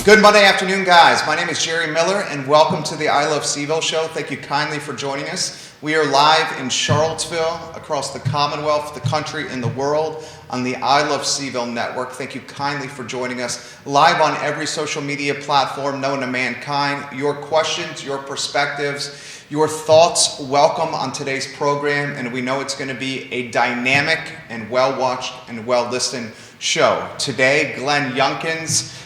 Good Monday afternoon, guys. My name is Jerry Miller, and welcome to the I Love CVille Show. Thank you kindly for joining us. We are live in Charlottesville, across the Commonwealth, the country, and the world on the I Love CVille Network. Thank you kindly for joining us live on every social media platform known to mankind. Your questions, your perspectives, your thoughts, welcome on today's program, and we know it's going to be a dynamic and well-watched and well-listened show. Today, Glenn Youngkin's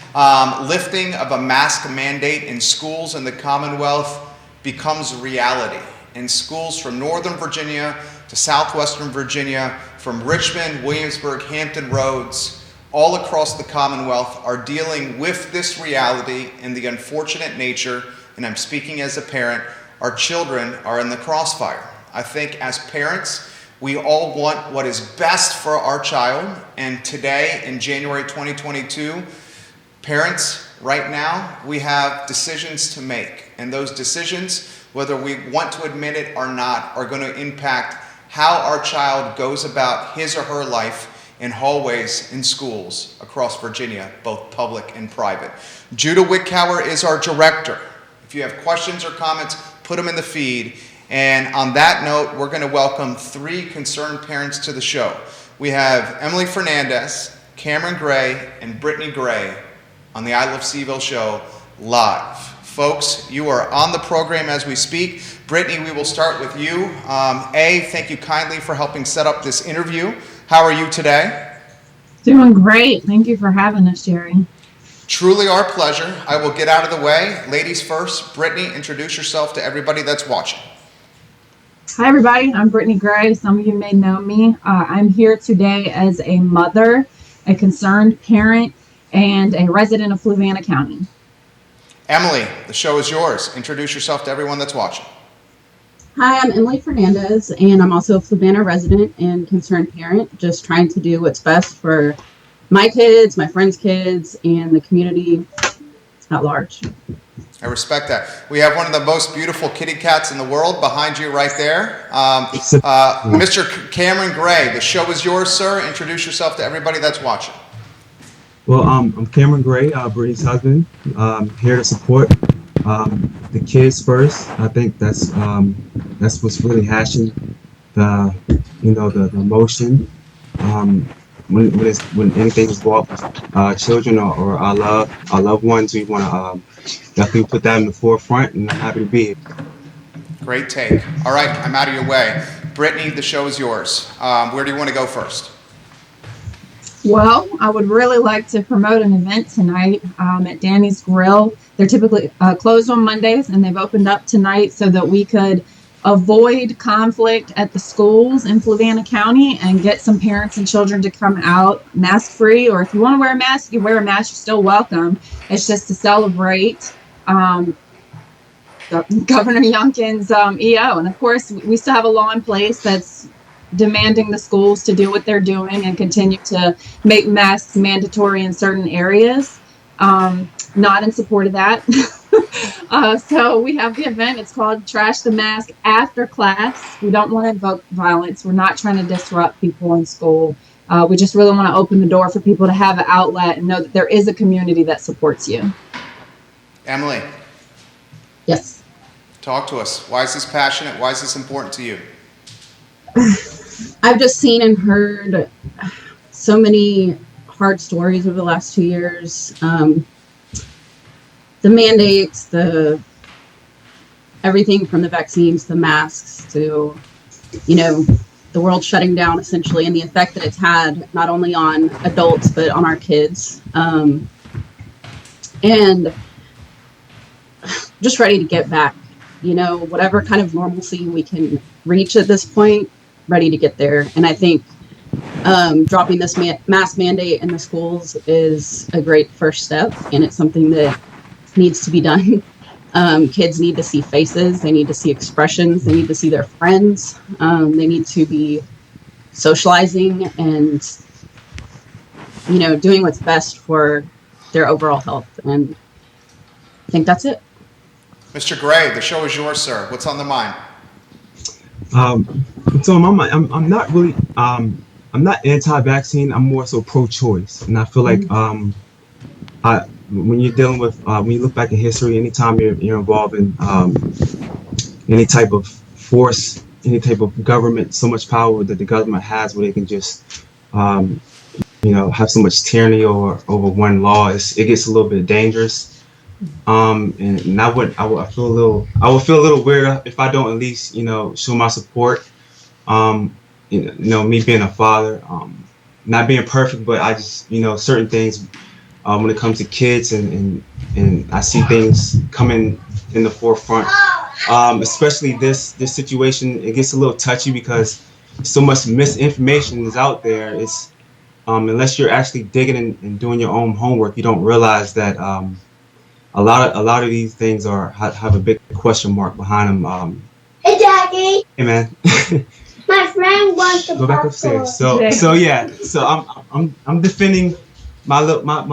lifting of a mask mandate in schools in the Commonwealth becomes reality. In schools from Northern Virginia to Southwestern Virginia, from Richmond, Williamsburg, Hampton Roads, all across the Commonwealth are dealing with this reality and the unfortunate nature, and I'm speaking as a parent, our children are in the crossfire. I think as parents, we all want what is best for our child, and today in January 2022, parents, right now, we have decisions to make, and those decisions, whether we want to admit it or not, are going to impact how our child goes about his or her life in hallways in schools across Virginia, both public and private. Judah Wickhauer is our director. If you have questions or comments, put them in the feed. And on that note, we're going to welcome three concerned parents to the show. We have Emily Fernandez, Cameron Gray, and Brittany Gray on the I Love CVille Show live. Folks, you are on the program as we speak. Brittany, we will start with you. Thank you kindly for helping set up this interview. How are you today? Doing great. Thank you for having us, Jerry. Truly our pleasure. I will get out of the way. Ladies first. Brittany, introduce yourself to everybody that's watching. Hi, everybody. I'm Brittany Gray. Some of you may know me. I'm here today as a mother, a concerned parent, and a resident of Fluvanna County. Emily, the show is yours. Introduce yourself to everyone that's watching. Hi, I'm Emily Fernandez, and I'm also a Fluvanna resident and concerned parent, just trying to do what's best for my kids, my friends' kids, and the community at large. I respect that. We have one of the most beautiful kitty cats in the world behind you right there. Mr. Cameron Gray, the show is yours, sir. Introduce yourself to everybody that's watching. Well, I'm Cameron Gray, Brittany's husband. Here to support the kids first. I think that's what's really hashing the emotion. When anything is involved with children or our loved ones, we want to definitely put that in the forefront, and I'm happy to be here. Great take. All right, I'm out of your way. Brittany, the show is yours. Where do you want to go first? Well, I would really like to promote an event tonight at Danny's Grill. They're typically closed on Mondays, and they've opened up tonight so that we could avoid conflict at the schools in Fluvanna County and get some parents and children to come out mask-free. Or if you want to wear a mask, you wear a mask, you're still welcome. It's just to celebrate Governor Youngkin's EO. And of course, we still have a law in place that's demanding the schools to do what they're doing and continue to make masks mandatory in certain areas. Not in support of that. So we have the event. It's called Trash the Mask After Class. We don't want to invoke violence. We're not trying to disrupt people in school. We just really want to open the door for people to have an outlet and know that there is a community that supports you. Emily. Yes. Talk to us. Why is this passionate? Why is this important to you? I've just seen and heard so many hard stories over the last 2 years. The mandates, everything from the vaccines, the masks, to, the world shutting down essentially, and the effect that it's had not only on adults but on our kids. And just ready to get back, whatever kind of normalcy we can reach at this point, ready to get there. And I think dropping this mask mandate in the schools is a great first step, and it's something that needs to be done. Kids need to see faces, they need to see expressions, they need to see their friends, they need to be socializing and doing what's best for their overall health. And I think that's it. Mr. Gray, the show is yours, sir. What's on the mind? So in my mind, I'm not really I'm not anti-vaccine. I'm more so pro-choice, and I feel like when you're dealing with when you look back in history, anytime you're involved in any type of force, any type of government, so much power that the government has, where they can just have so much tyranny over one law, it gets a little bit dangerous. And I feel a little weird if I don't at least show my support. Me being a father, not being perfect, but I just certain things when it comes to kids, and I see things coming in the forefront. Especially this situation, it gets a little touchy because so much misinformation is out there. It's unless you're actually digging and doing your own homework, you don't realize that a lot of these things have a big question mark behind them. Hey, Daddy. Hey, man. My friend wants to go back upstairs. So yeah. So I'm defending my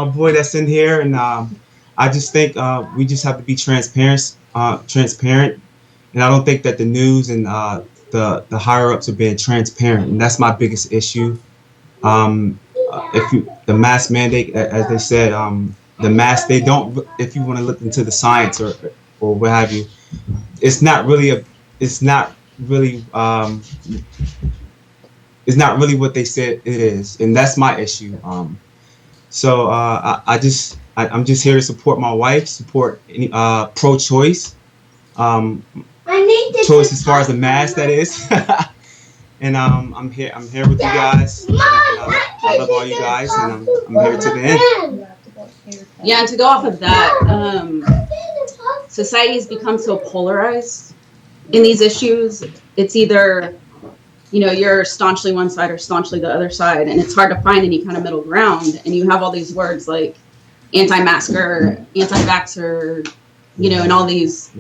boy that's in here, and I just think we just have to be transparent. And I don't think that the news and the higher ups are being transparent, and that's my biggest issue. The mask mandate, as they said, the mask, they don't. If you want to look into the science or what have you, it's not really what they said it is, and that's my issue. So I'm just here to support my wife, support any pro-choice, choice as far as the mask that is. And I'm here with you guys. I love all you guys, and I'm here to the end. Yeah, and to go off of that, society has become so polarized in these issues. It's either, you're staunchly one side or staunchly the other side, and it's hard to find any kind of middle ground. And you have all these words like anti-masker, anti-vaxxer, and all these,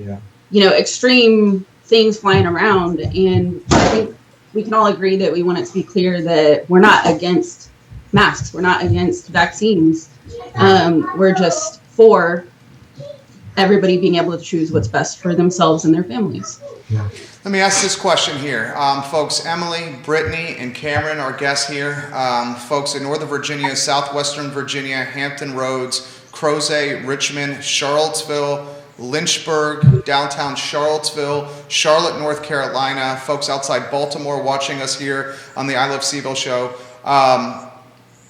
extreme things flying around. And I think we can all agree that we want it to be clear that we're not against masks. We're not against vaccines. We're just for everybody being able to choose what's best for themselves and their families. Yeah. Let me ask this question here. Folks, Emily, Brittany, and Cameron, our guests here. Folks in Northern Virginia, Southwestern Virginia, Hampton Roads, Crozet, Richmond, Charlottesville, Lynchburg, downtown Charlottesville, Charlotte, North Carolina, folks outside Baltimore watching us here on the I Love CVille show.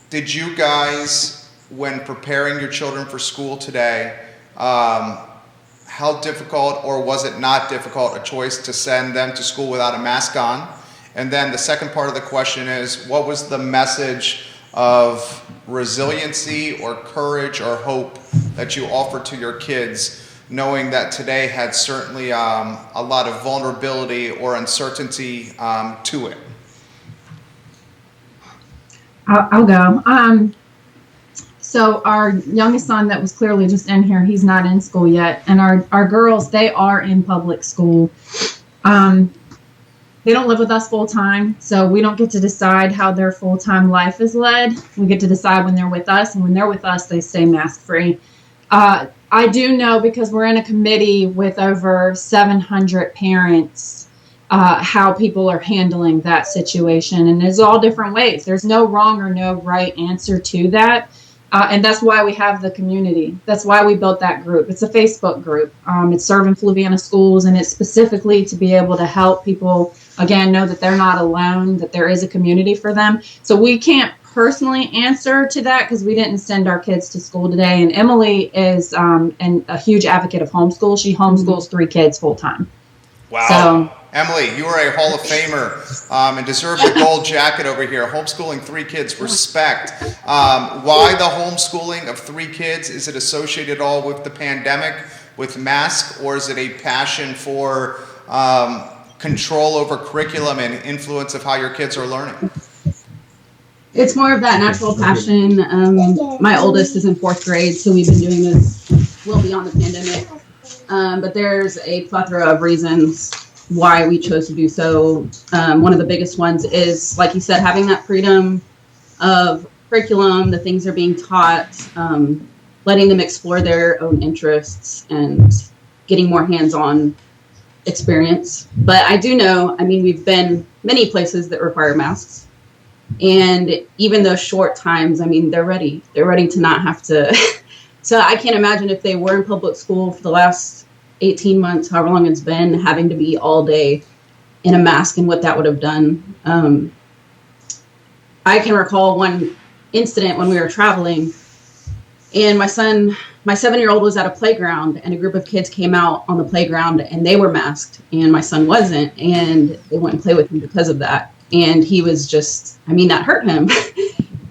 Did you guys, when preparing your children for school today, how difficult, or was it not difficult, a choice to send them to school without a mask on? And then the second part of the question is, what was the message of resiliency or courage or hope that you offered to your kids, knowing that today had certainly a lot of vulnerability or uncertainty to it? I'll go. So our youngest son that was clearly just in here, he's not in school yet. And our girls, they are in public school. They don't live with us full time, so we don't get to decide how their full-time life is led. We get to decide when they're with us, and when they're with us, they stay mask-free. I do know, because we're in a committee with over 700 parents, how people are handling that situation. And there's all different ways. There's no wrong or no right answer to that. And that's why we have the community. That's why we built that group. It's a Facebook group. It's serving Fluvanna schools, and it's specifically to be able to help people, again, know that they're not alone, that there is a community for them. So we can't personally answer to that because we didn't send our kids to school today. And Emily is a huge advocate of homeschool. She homeschools 3 kids full time. Wow. So, Emily, you are a Hall of Famer and deserve the gold jacket over here. Homeschooling 3 kids, respect. Why the homeschooling of 3 kids? Is it associated at all with the pandemic, with masks, or is it a passion for control over curriculum and influence of how your kids are learning? It's more of that natural passion. My oldest is in 4th grade, so we've been doing this well beyond the pandemic. But there's a plethora of reasons why we chose to do so. One of the biggest ones is, like you said, having that freedom of curriculum, the things they're being taught, letting them explore their own interests and getting more hands-on experience. But I do know, we've been many places that require masks. And even those short times, they're ready. They're ready to not have to So I can't imagine if they were in public school for the last 18 months, however long it's been, having to be all day in a mask and what that would have done. I can recall one incident when we were traveling, and my 7-year-old was at a playground, and a group of kids came out on the playground and they were masked and my son wasn't, and they wouldn't play with him because of that. And he was just, that hurt him.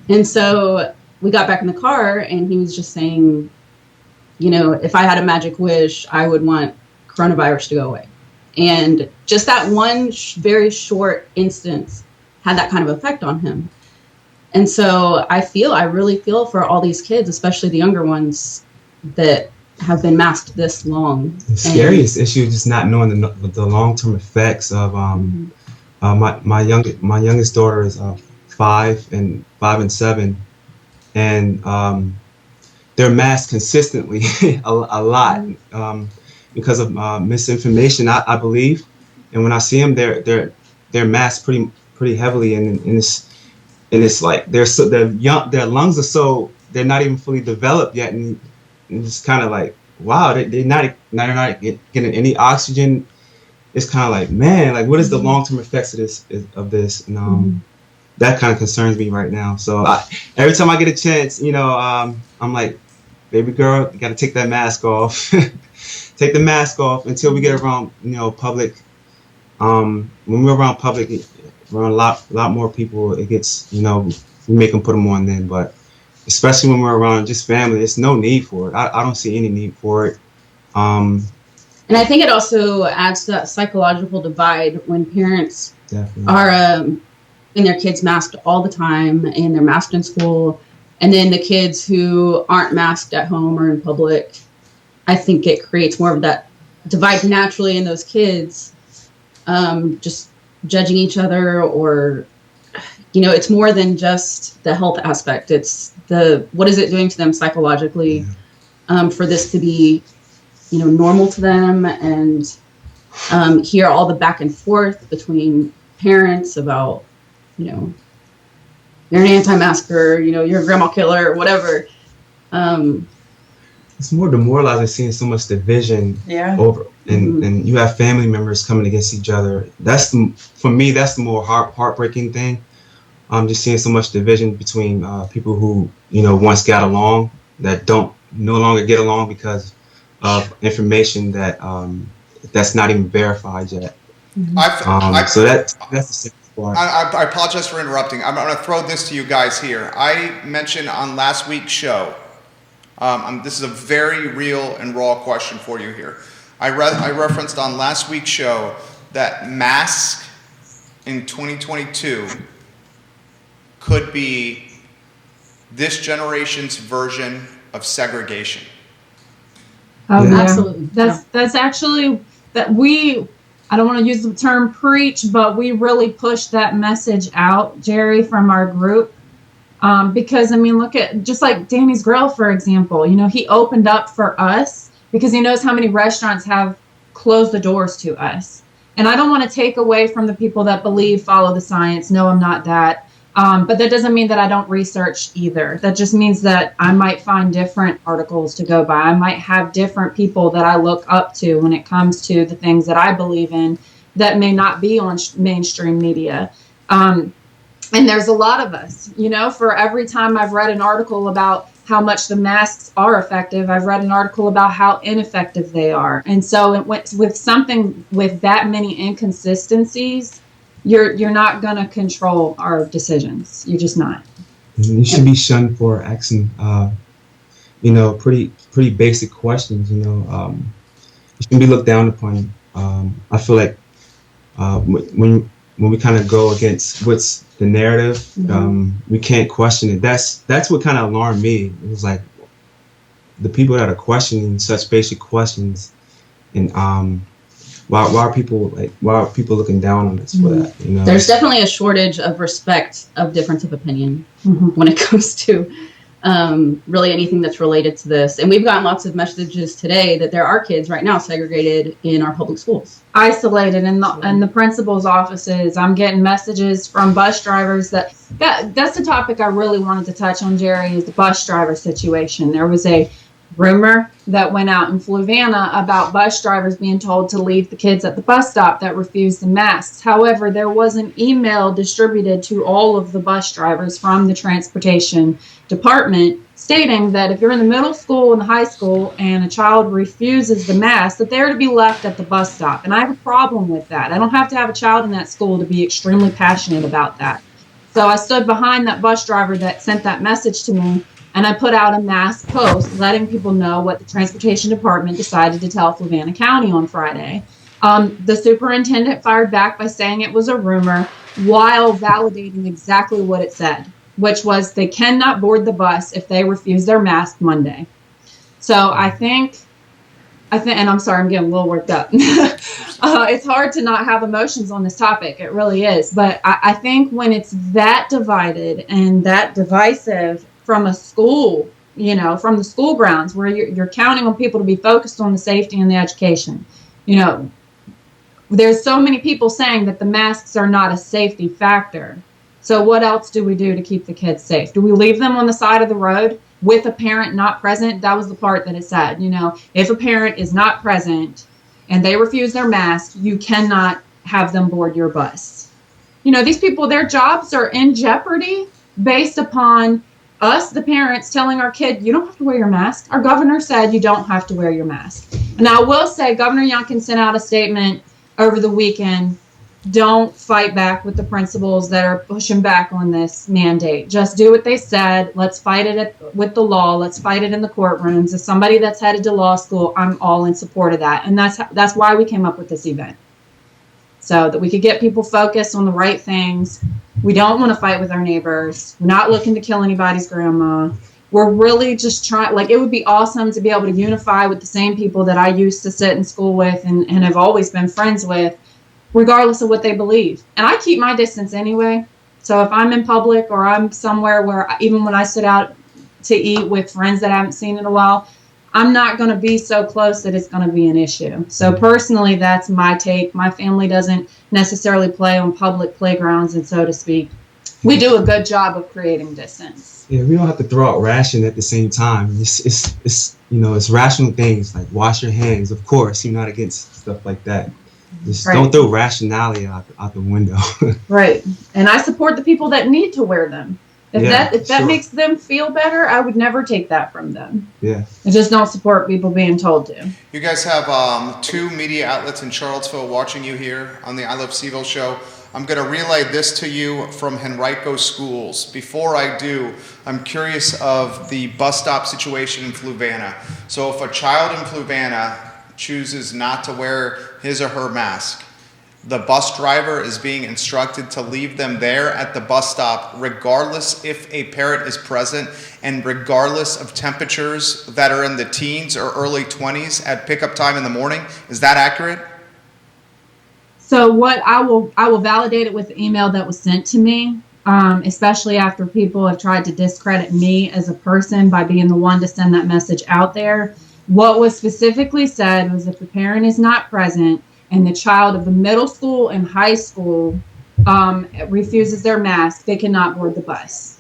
And so we got back in the car and he was just saying, if I had a magic wish, I would want coronavirus to go away. And just that one very short instance had that kind of effect on him. And so I really feel for all these kids, especially the younger ones that have been masked this long. The scariest issue is just not knowing the long-term effects of my youngest daughter is 5 and 7, and they're masked consistently a lot because of misinformation, I believe. And when I see them, they're masked pretty heavily, and it's like their lungs are so, they're not even fully developed yet, and it's kind of like, wow, they're not getting any oxygen. It's kind of like, man, like what is the long-term effects of this? And that kind of concerns me right now. So every time I get a chance, I'm like, baby girl, you got to take that mask off. Take the mask off until we get around, public. When we're around public, around a lot more people, it gets, we make them put them on then. But especially when we're around just family, there's no need for it. I don't see any need for it. And I think it also adds to that psychological divide when parents Definitely. are in their kids masked all the time and they're masked in school. And then the kids who aren't masked at home or in public, I think it creates more of that divide naturally in those kids, just judging each other, or, it's more than just the health aspect. It's what is it doing to them psychologically, for this to be, normal to them, and hear all the back and forth between parents about, you're an anti-masker, you're a grandma killer, or whatever. It's more demoralizing seeing so much division over, and you have family members coming against each other. For me, that's the more heartbreaking thing. Just seeing so much division between people who, once got along that don't no longer get along because of information that's not even verified yet. So that's the second part. I apologize for interrupting. I'm going to throw this to you guys here. I mentioned on last week's show, this is a very real and raw question for you here. I referenced on last week's show that masks in 2022 could be this generation's version of segregation. Absolutely. That's actually that I don't want to use the term preach, but we really push that message out, Jerry, from our group. Because look at just like Danny's Grill, for example, he opened up for us because he knows how many restaurants have closed the doors to us. And I don't want to take away from the people that follow the science. No, I'm not that. But that doesn't mean that I don't research either. That just means that I might find different articles to go by. I might have different people that I look up to when it comes to the things that I believe in that may not be on mainstream media. And there's a lot of us, for every time I've read an article about how much the masks are effective, I've read an article about how ineffective they are. And so with something with that many inconsistencies, you're not going to control our decisions. You're just not. You should be shunned for asking, pretty basic questions. You shouldn't be looked down upon. I feel like when we kind of go against what's the narrative, we can't question it. That's what kind of alarmed me. It was like the people that are questioning such basic questions, and why are people looking down on us for that? There's definitely a shortage of respect of difference of opinion when it comes to really anything that's related to this. And we've gotten lots of messages today that there are kids right now segregated in our public schools, isolated in the principal's offices. I'm getting messages from bus drivers that's the topic I really wanted to touch on, Jerry, is the bus driver situation. There was a rumor that went out in Fluvanna about bus drivers being told to leave the kids at the bus stop that refused the masks. However, there was an email distributed to all of the bus drivers from the transportation department stating that if you're in the middle school and the high school and a child refuses the mask, that they're to be left at the bus stop. And I have a problem with that. I don't have to have a child in that school to be extremely passionate about that. So I stood behind that bus driver that sent that message to me, and I put out a mass post letting people know what the transportation department decided to tell Fluvanna County on Friday. The superintendent fired back by saying it was a rumor while validating exactly what it said, which was they cannot board the bus if they refuse their mask Monday. So I think, and I'm sorry, I'm getting a little worked up. It's hard to not have emotions on this topic. It really is. But I think when it's that divided and that divisive from a school, from the school grounds where you're counting on people to be focused on the safety and the education, there's so many people saying that the masks are not a safety factor. So what else do we do to keep the kids safe? Do we leave them on the side of the road with a parent not present? That was the part that it said, if a parent is not present and they refuse their mask, you cannot have them board your bus. These people, their jobs are in jeopardy based upon us, the parents, telling our kid, you don't have to wear your mask. Our governor said you don't have to wear your mask. Now, I will say Governor Youngkin sent out a statement over the weekend. Don't fight back with the principals that are pushing back on this mandate. Just do what they said. Let's fight it with the law. Let's fight it in the courtrooms. As somebody that's headed to law school, I'm all in support of that. And that's why we came up with this event. So that we could get people focused on the right things. We don't want to fight with our neighbors. We're not looking to kill anybody's grandma. We're really just trying, it would be awesome to be able to unify with the same people that I used to sit in school with and have always been friends with, regardless of what they believe. And I keep my distance anyway. So if I'm in public or I'm somewhere where even when I sit out to eat with friends that I haven't seen in a while, I'm not going to be so close that it's going to be an issue. So personally, that's my take. My family doesn't necessarily play on public playgrounds, and so to speak. We do a good job of creating distance. Yeah, we don't have to throw out ration at the same time. It's rational things like wash your hands. Of course, you're not against stuff like that. Just Right. don't throw rationality out the window. Right. And I support the people that need to wear them. If that sure. makes them feel better, I would never take that from them. Yeah. I just don't support people being told to. You guys have two media outlets in Charlottesville watching you here on the I Love CVille show. I'm going to relay this to you from Henrico Schools. Before I do, I'm curious of the bus stop situation in Fluvanna. So if a child in Fluvanna chooses not to wear his or her mask, the bus driver is being instructed to leave them there at the bus stop regardless if a parent is present and regardless of temperatures that are in the teens or early 20s at pickup time in the morning. Is that accurate? So what I will validate it with the email that was sent to me, especially after people have tried to discredit me as a person by being the one to send that message out there. What was specifically said was if the parent is not present and the child of the middle school and high school refuses their mask, they cannot board the bus.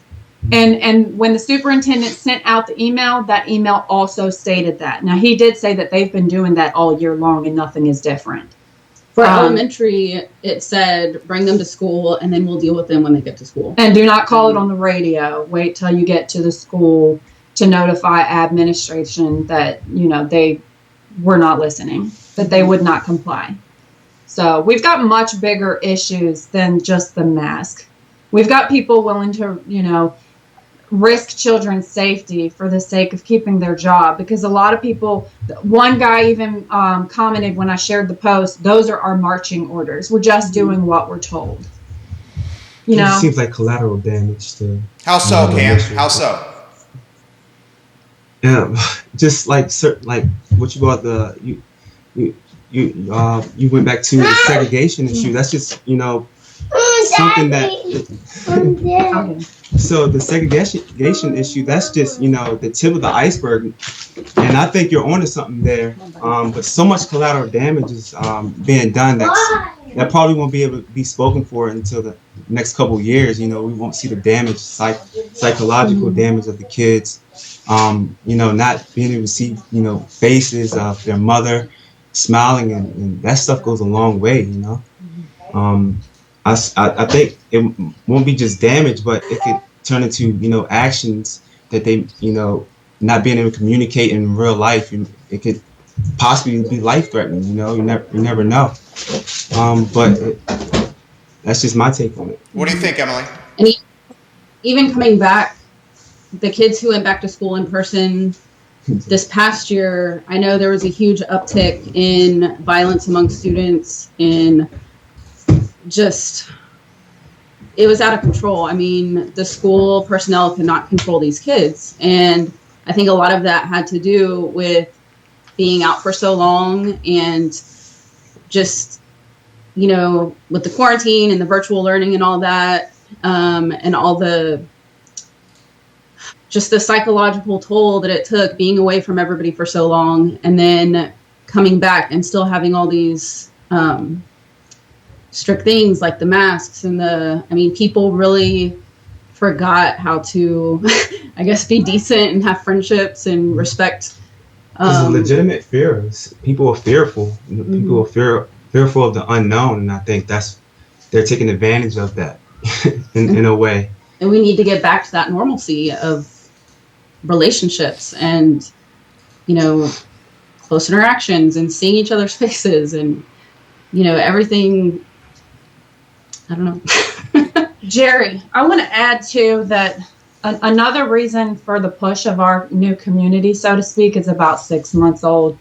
And when the superintendent sent out the email, that email also stated that. Now, he did say that they've been doing that all year long and nothing is different. For elementary, it said, bring them to school, and then we'll deal with them when they get to school. And do not call it on the radio. Wait till you get to the school to notify administration that, they were not listening, that they would not comply. So we've got much bigger issues than just the mask. We've got people willing to, risk children's safety for the sake of keeping their job, because a lot of people, one guy even commented when I shared the post, those are our marching orders. We're just doing what we're told. It seems like collateral damage to. How so, Cam? How so? Yeah, just like what you brought you went back to the segregation issue. That's just something that. So the segregation issue, that's just the tip of the iceberg, and I think you're onto something there. But so much collateral damage is being done that probably won't be able to be spoken for until the next couple of years. We won't see the damage cycle psychological damage of the kids. Not being able to see, faces of their mother smiling, and that stuff goes a long way, I think it won't be just damage, but it could turn into, actions that they, not being able to communicate in real life. It could possibly be life threatening, you never know. That's just my take on it. What do you think, Emily? And even coming back, the kids who went back to school in person this past year, I know there was a huge uptick in violence among students, and just, it was out of control. I mean, the school personnel could not control these kids. And I think a lot of that had to do with being out for so long, and just, with the quarantine and the virtual learning and all that, and all the psychological toll that it took being away from everybody for so long, and then coming back and still having all these strict things like the masks and people really forgot how to, I guess, be decent and have friendships and respect. There's a legitimate fear. People are fearful. People are fearful of the unknown, and I think they're taking advantage of that in a way. And we need to get back to that normalcy of relationships and, close interactions and seeing each other's faces and, everything. I don't know. Jerry, I want to add too that another reason for the push of our new community, so to speak, is about 6 months old,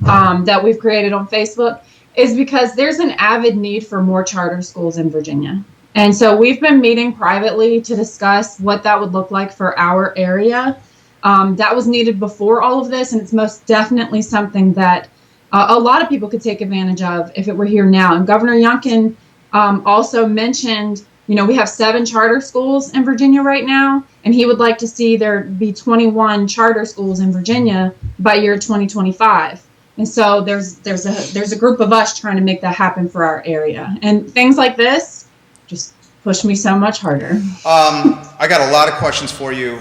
that we've created on Facebook, is because there's an avid need for more charter schools in Virginia. And so we've been meeting privately to discuss what that would look like for our area. That was needed before all of this, and it's most definitely something that a lot of people could take advantage of if it were here now. And Governor Youngkin also mentioned, we have 7 charter schools in Virginia right now, and he would like to see there be 21 charter schools in Virginia by year 2025. And so there's a group of us trying to make that happen for our area. And things like this just push me so much harder. I got a lot of questions for you.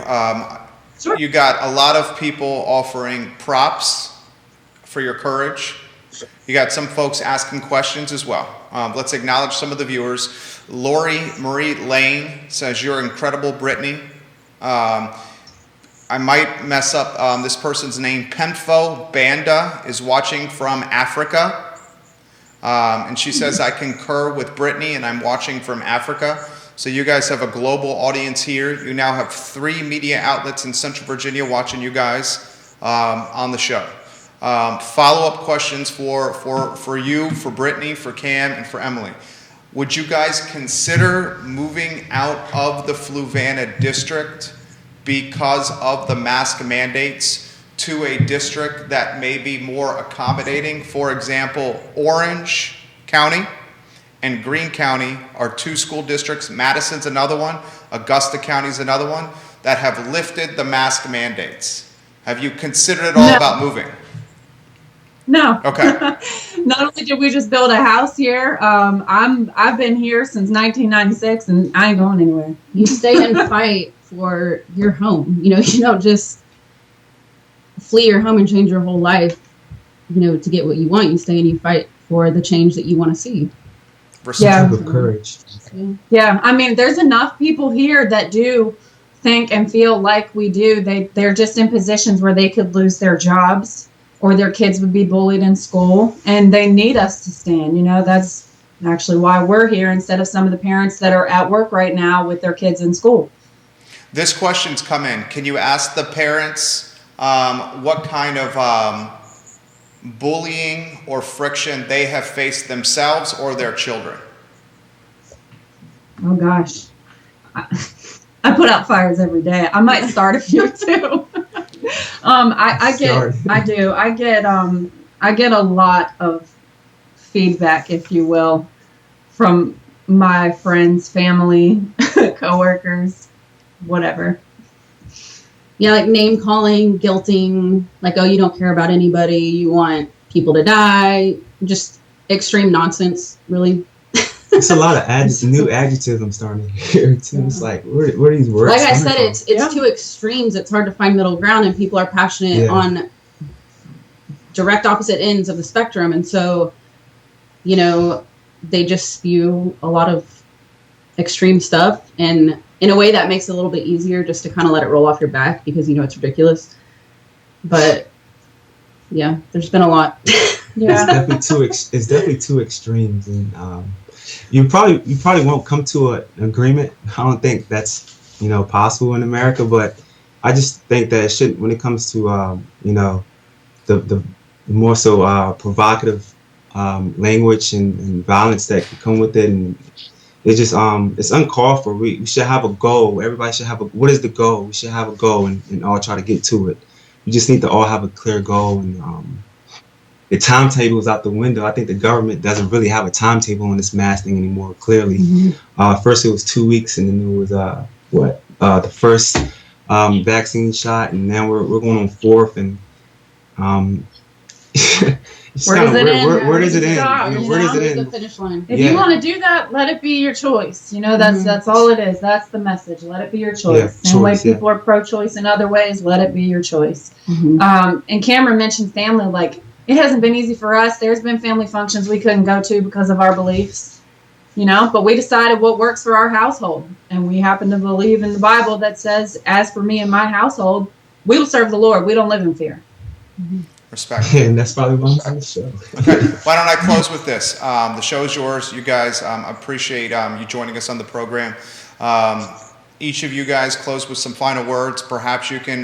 Sure. You got a lot of people offering props for your courage. You got some folks asking questions as well. Let's acknowledge some of the viewers. Lori Marie Lane says, "You're incredible, Brittany." I might mess up this person's name. Penfo Banda is watching from Africa. And she says, "I concur with Brittany, and I'm watching from Africa." So you guys have a global audience here. You now have 3 media outlets in Central Virginia watching you guys on the show. Follow-up questions for you, for Brittany, for Cam, and for Emily. Would you guys consider moving out of the Fluvanna district because of the mask mandates to a district that may be more accommodating? For example, Orange County and Greene County are 2 school districts. Madison's another one. Augusta County's another one that have lifted the mask mandates. Have you considered at all about moving? No. Okay. Not only did we just build a house here, I've been here since 1996, and I ain't going anywhere. You stay and fight for your home. You don't just flee your home and change your whole life, to get what you want. You stay and you fight for the change that you want to see. Yeah. With courage. Yeah, I mean, there's enough people here that do think and feel like we do. They're just in positions where they could lose their jobs or their kids would be bullied in school, and they need us to stand. That's actually why we're here instead of some of the parents that are at work right now with their kids in school. This question's come in. Can you ask the parents what kind of bullying or friction they have faced themselves or their children? Oh gosh, I put out fires every day. I might start a few too. I get a lot of feedback, if you will, from my friends, family, coworkers, whatever. Yeah, like name calling, guilting, like, oh, you don't care about anybody, you want people to die, just extreme nonsense, really. It's a lot of new adjectives I'm starting to hear too. It's like where are these words? Like I coming said, from? it's two extremes. It's hard to find middle ground, and people are passionate Yeah. on direct opposite ends of the spectrum. And so, you know, they just spew a lot of extreme stuff, and in a way that makes it a little bit easier just to kind of let it roll off your back because you know it's ridiculous. But yeah, there's been a lot. Yeah. It's definitely two extremes, and you probably won't come to an agreement. I don't think that's possible in America, but I just think that it should, when it comes to the more so provocative language and violence that can come with it, and it's just it's uncalled for. We should have a goal. Everybody should have what is the goal? We should have a goal and all try to get to it. We just need to all have a clear goal, and the timetable is out the window. I think the government doesn't really have a timetable on this mask thing anymore, clearly. First it was 2 weeks, and then it was the first vaccine shot, and now we're going on fourth, and it's Where does it end? Where does it end? Stop, Where does it The end? finish line. If you want to do that, let it be your choice. That's all it is. That's the message. Let it be your choice. Yeah, Same way choice, yeah. people are pro-choice in other ways, let it be your choice. Mhm. And Cameron mentioned family. Like, it hasn't been easy for us. There's been family functions we couldn't go to because of our beliefs, but we decided what works for our household. And we happen to believe in the Bible that says, as for me and my household, we will serve the Lord. We don't live in fear. Respect. And that's probably why I'm on the show. Okay, why don't I close with this? The show is yours. You guys, I appreciate you joining us on the program. Each of you guys close with some final words. Perhaps you can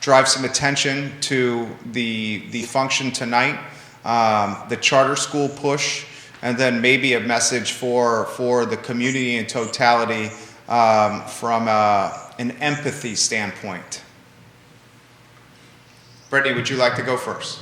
drive some attention to the function tonight, the charter school push, and then maybe a message for the community in totality from an empathy standpoint. Brittany, would you like to go first?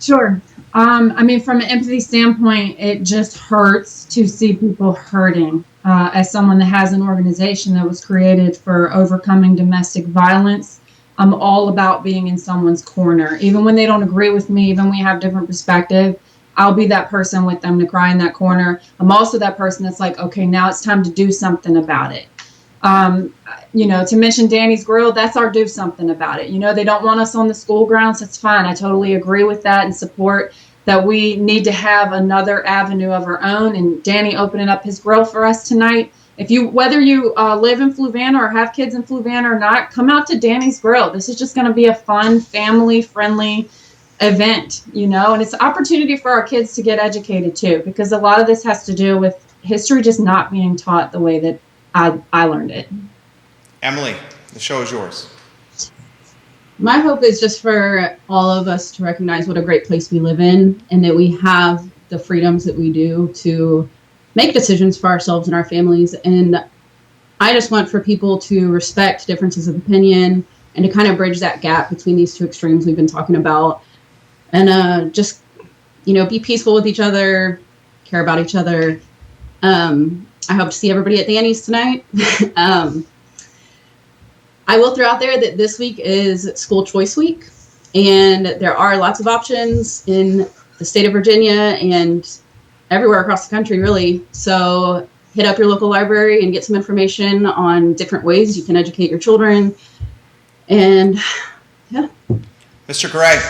Sure. From an empathy standpoint, it just hurts to see people hurting. As someone that has an organization that was created for overcoming domestic violence, I'm all about being in someone's corner. Even when they don't agree with me, even when we have different perspective, I'll be that person with them to cry in that corner. I'm also that person that's like, okay, now it's time to do something about it. To mention Danny's Grill, that's our do something about it. They don't want us on the school grounds. That's fine. I totally agree with that and support that we need to have another avenue of our own. And Danny opening up his grill for us tonight. Whether you live in Fluvanna or have kids in Fluvanna or not, come out to Danny's Grill. This is just going to be a fun, family-friendly event, and it's an opportunity for our kids to get educated too, because a lot of this has to do with history just not being taught the way that I learned it. Emily, the show is yours. My hope is just for all of us to recognize what a great place we live in, and that we have the freedoms that we do to make decisions for ourselves and our families. And I just want for people to respect differences of opinion and to kind of bridge that gap between these two extremes we've been talking about. And just, be peaceful with each other, care about each other. I hope to see everybody at Danny's tonight. I will throw out there that this week is school choice week, and there are lots of options in the state of Virginia and everywhere across the country, really. So hit up your local library and get some information on different ways you can educate your children. And yeah. Mr. Gray.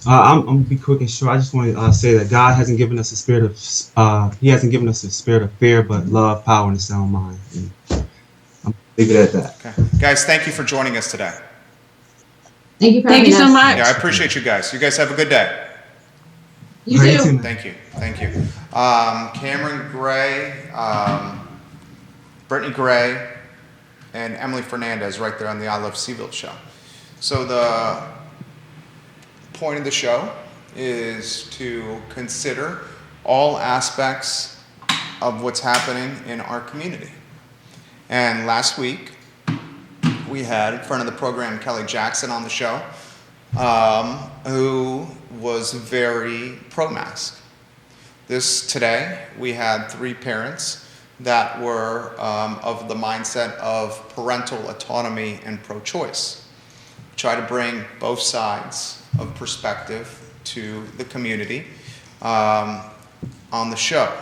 I'm gonna be quick and short. I just want to say that God hasn't given us a spirit of He hasn't given us a spirit of fear, but love, power, and a sound mind. And I'm gonna leave it at that. Okay. Guys, thank you for joining us today. Thank you for Thank you so having us. much. Yeah, I appreciate you guys. You guys have a good day. You All right, too. team. Thank you. Cameron Gray, Brittany Gray, and Emily Fernandez right there on the I Love CVille show. So the point of the show is to consider all aspects of what's happening in our community. And last week, we had in front of the program Kelly Jackson on the show, who was very pro-mask. Today, we had 3 parents that were of the mindset of parental autonomy and pro-choice. Try to bring both sides of perspective to the community. on the show.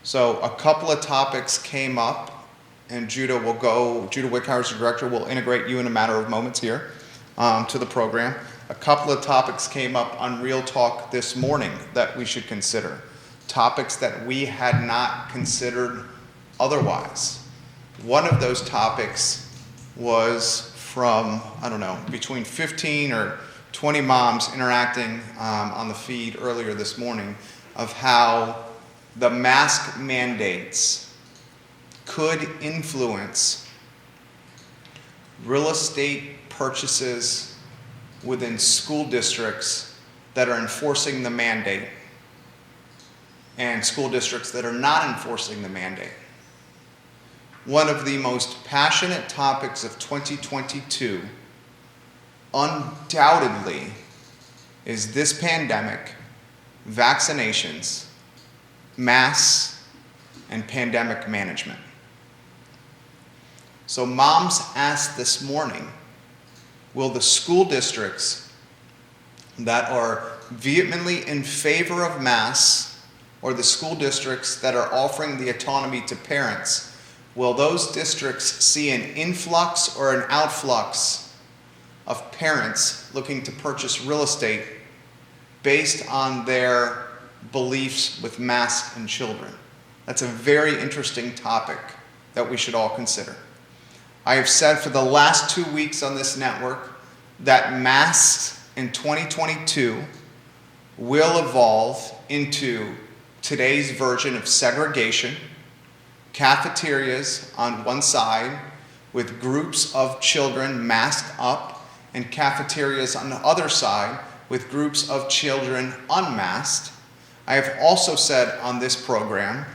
So a couple of topics came up, and Judah Wickhauer's the director, will integrate you in a matter of moments here to the program. A couple of topics came up on Real Talk this morning that we should consider. Topics that we had not considered otherwise. One of those topics was from, between 15 or 20 moms interacting on the feed earlier this morning of how the mask mandates could influence real estate purchases within school districts that are enforcing the mandate and school districts that are not enforcing the mandate. One of the most passionate topics of 2022 undoubtedly is this pandemic, vaccinations, masks, and pandemic management. So moms asked this morning, will the school districts that are vehemently in favor of masks, or the school districts that are offering the autonomy to parents, will those districts see an influx or an outflux of parents looking to purchase real estate based on their beliefs with masks and children? That's a very interesting topic that we should all consider. I have said for the last 2 weeks on this network that masks in 2022 will evolve into today's version of segregation, cafeterias on one side with groups of children masked up, and cafeterias on the other side with groups of children unmasked. I have also said on this program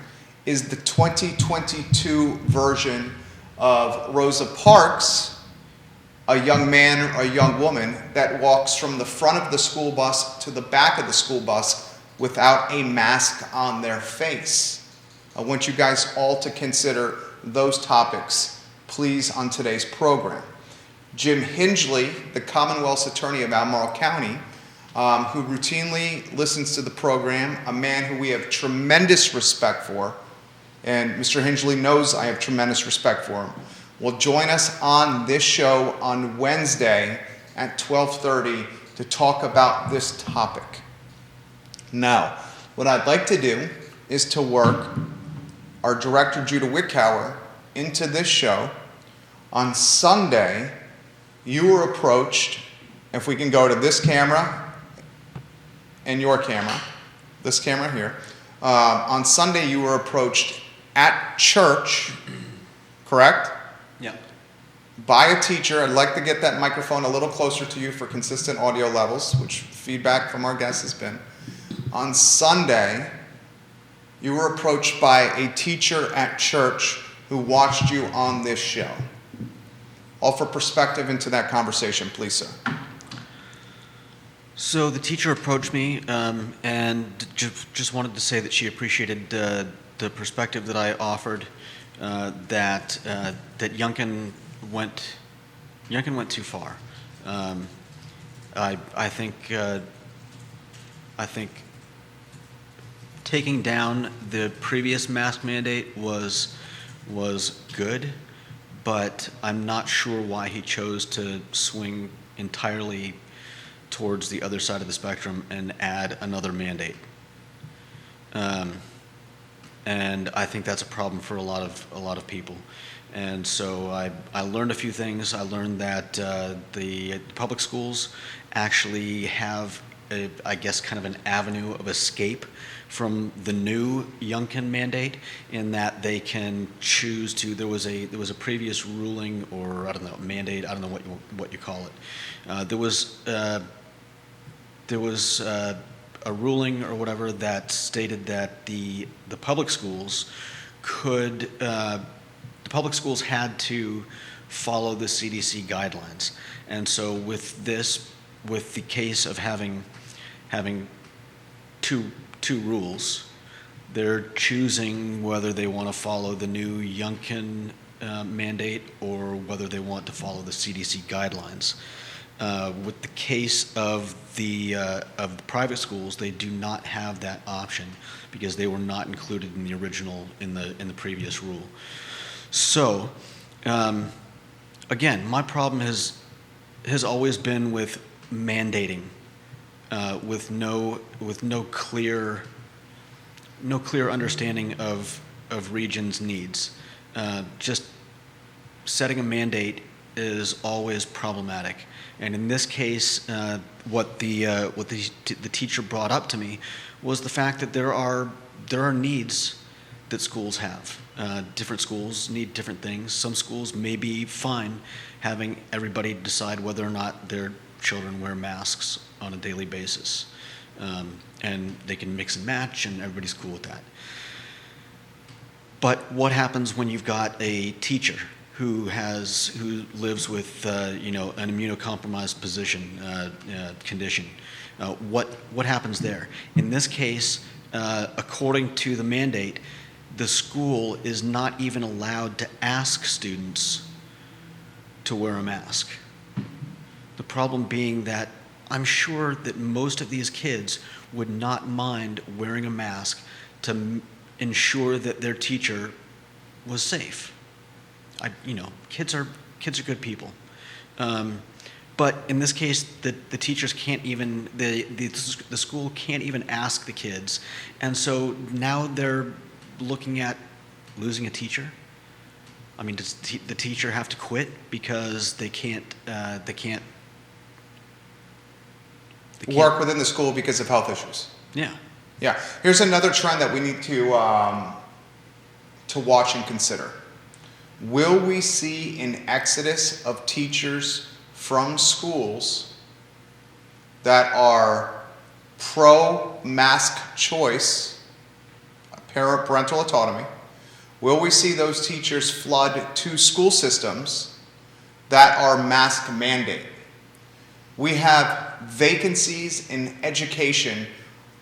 is the 2022 version of Rosa Parks, a young man or a young woman that walks from the front of the school bus to the back of the school bus without a mask on their face. I want you guys all to consider those topics, please, on today's program. Jim Hingeley, the Commonwealth's attorney of Albemarle County, who routinely listens to the program, a man who we have tremendous respect for, and Mr. Hingeley knows I have tremendous respect for him, will join us on this show on Wednesday at 12:30 to talk about this topic. Now, what I'd like to do is to work our director, Judah Wickhauer, into this show. On Sunday, you were approached, if we can go to this camera and your camera, this camera here. On Sunday, you were approached at church, correct? Yeah. By a teacher. I'd like to get that microphone a little closer to you for consistent audio levels, which feedback from our guests has been. On Sunday, you were approached by a teacher at church who watched you on this show. Offer perspective into that conversation, please, sir. So the teacher approached me and just wanted to say that she appreciated the perspective that I offered, that Youngkin went too far. I think taking down the previous mask mandate was good, but I'm not sure why he chose to swing entirely towards the other side of the spectrum and add another mandate. And I think that's a problem for a lot of people. And so I learned a few things. I learned that the public schools actually have I guess kind of an avenue of escape from the new Youngkin mandate, in that they can choose to. There was a previous ruling, or I don't know, mandate. I don't know what you call it. There was a ruling or whatever that stated that the public schools had to follow the CDC guidelines, and so with the case of having two rules, they're choosing whether they want to follow the new Youngkin mandate or whether they want to follow the CDC guidelines. With the case of the private schools, they do not have that option because they were not included in the original, in the previous rule. So, again, my problem has always been with mandating, with no clear understanding of regions' needs. Just setting a mandate is always problematic. And in this case, what the teacher brought up to me was the fact that there are needs that schools have. Different schools need different things. Some schools may be fine having everybody decide whether or not their children wear masks on a daily basis. And they can mix and match, and everybody's cool with that. But what happens when you've got a teacher who lives with an immunocompromised condition? What happens there? In this case, according to the mandate, the school is not even allowed to ask students to wear a mask. The problem being that I'm sure that most of these kids would not mind wearing a mask to ensure that their teacher was safe. Kids are good people. But in this case, the teachers can't even, the school can't even ask the kids. And so now they're looking at losing a teacher. I mean, does the teacher have to quit because they can't work within the school because of health issues? Yeah. Yeah. Here's another trend that we need to watch and consider. Will we see an exodus of teachers from schools that are pro-mask choice, parental autonomy? Will we see those teachers flood to school systems that are mask mandate? We have vacancies in education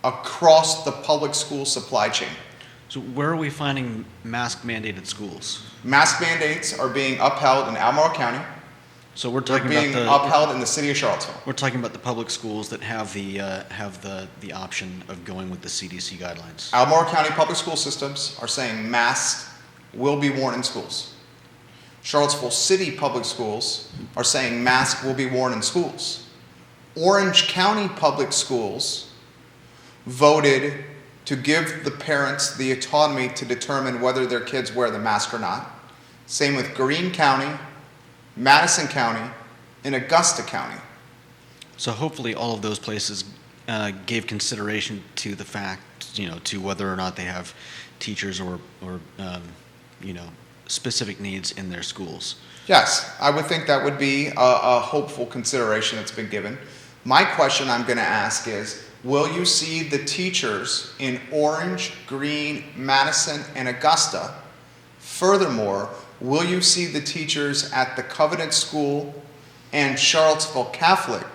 across the public school supply chain. So where are we finding mask mandated schools? Mask mandates are being upheld in Albemarle County. So we're They're talking being about upheld in the city of Charlottesville. we're talking about the public schools that have the option of going with the CDC guidelines. Albemarle County public school systems are saying masks will be worn in schools. Charlottesville City public schools are saying masks will be worn in schools. Orange County public schools voted to give the parents the autonomy to determine whether their kids wear the mask or not. Same with Greene County, Madison County, and Augusta County. So hopefully all of those places gave consideration to the fact, to whether or not they have teachers or specific needs in their schools. Yes, I would think that would be a hopeful consideration that's been given. My question I'm going to ask is, will you see the teachers in Orange, Greene, Madison, and Augusta? Furthermore, will you see the teachers at the Covenant School and Charlottesville Catholic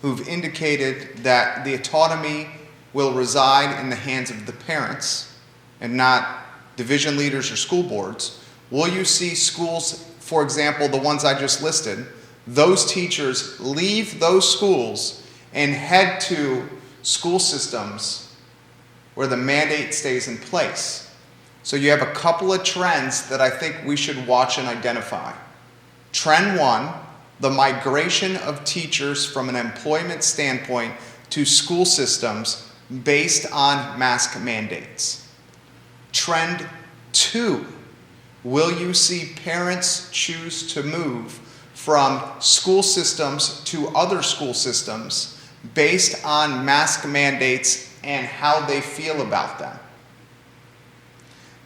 who've indicated that the autonomy will reside in the hands of the parents and not division leaders or school boards? Will you see schools, for example, the ones I just listed, those teachers leave those schools and head to school systems where the mandate stays in place? So you have a couple of trends that I think we should watch and identify. Trend one, the migration of teachers from an employment standpoint to school systems based on mask mandates. Trend two, will you see parents choose to move from school systems to other school systems based on mask mandates and how they feel about them?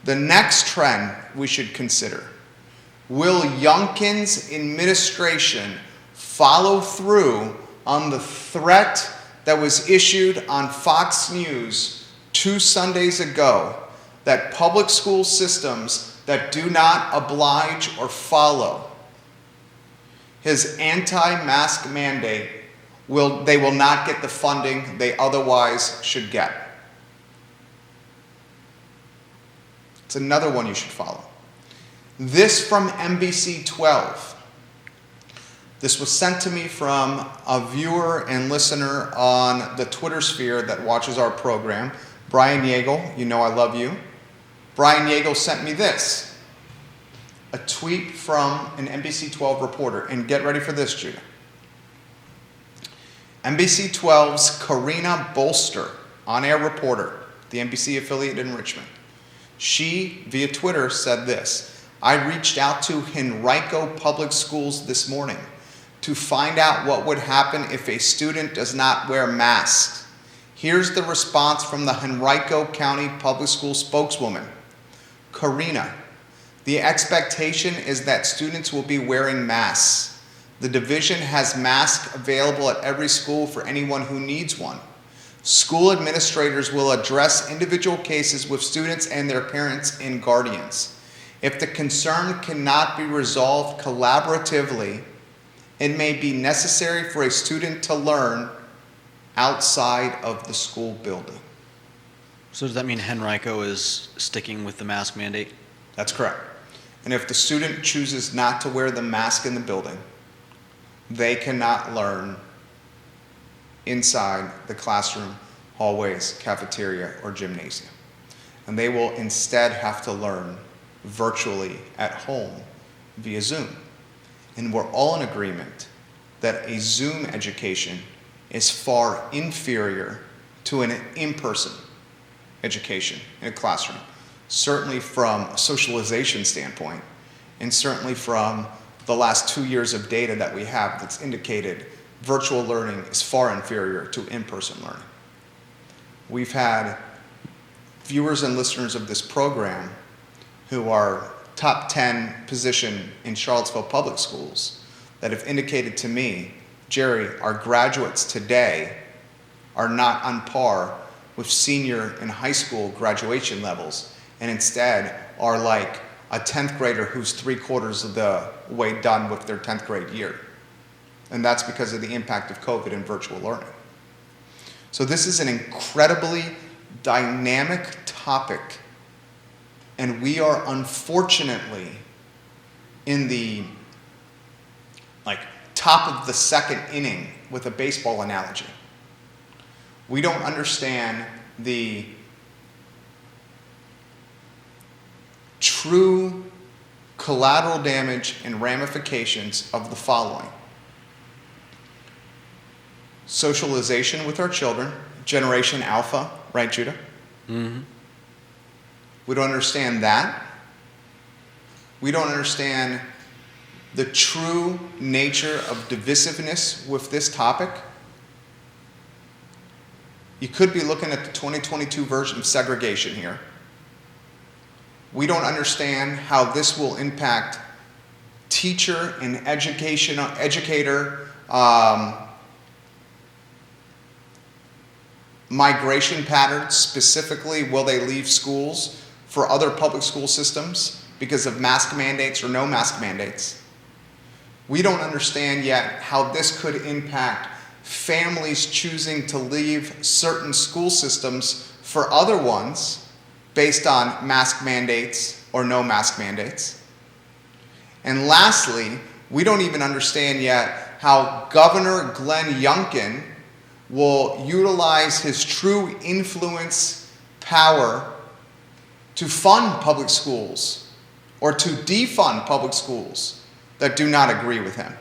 The next trend we should consider, will Youngkin's administration follow through on the threat that was issued on Fox News 2 Sundays ago that public school systems that do not oblige or follow his anti-mask mandate they will not get the funding they otherwise should get? It's another one you should follow. This from NBC 12. This was sent to me from a viewer and listener on the Twitter sphere that watches our program, Brian Yeagle. You know I love you. Brian Yeagle sent me this, a tweet from an NBC 12 reporter. And get ready for this, Judah. NBC 12's Karina Bolster, on-air reporter, the NBC affiliate in Richmond. She, via Twitter, said this: I reached out to Henrico Public Schools this morning to find out what would happen if a student does not wear masks. Here's the response from the Henrico County Public School spokeswoman. Karina, the expectation is that students will be wearing masks. The division has masks available at every school for anyone who needs one. School administrators will address individual cases with students and their parents and guardians. If the concern cannot be resolved collaboratively, it may be necessary for a student to learn outside of the school building. So does that mean Henrico is sticking with the mask mandate? That's correct. And if the student chooses not to wear the mask in the building, they cannot learn inside the classroom, hallways, cafeteria, or gymnasium. And they will instead have to learn virtually at home via Zoom. And we're all in agreement that a Zoom education is far inferior to an in-person education in a classroom, certainly from a socialization standpoint, and certainly from the last 2 years of data that we have that's indicated virtual learning is far inferior to in-person learning. We've had viewers and listeners of this program who are top 10 position in Charlottesville Public Schools that have indicated to me, Jerry, our graduates today are not on par with senior and high school graduation levels, and instead are like a 10th grader who's 3/4 of the way done with their 10th grade year. And that's because of the impact of COVID and virtual learning. So this is an incredibly dynamic topic, and we are unfortunately in the top of the second inning with a baseball analogy. We don't understand the true collateral damage and ramifications of the following. Socialization with our children, Generation Alpha, right, Judah? Mm-hmm. We don't understand that. We don't understand the true nature of divisiveness with this topic. You could be looking at the 2022 version of segregation here. We don't understand how this will impact teacher and educator migration patterns. Specifically, will they leave schools for other public school systems because of mask mandates or no mask mandates? We don't understand yet how this could impact families choosing to leave certain school systems for other ones based on mask mandates or no mask mandates. And lastly, we don't even understand yet how Governor Glenn Youngkin will utilize his true influence power to fund public schools or to defund public schools that do not agree with him.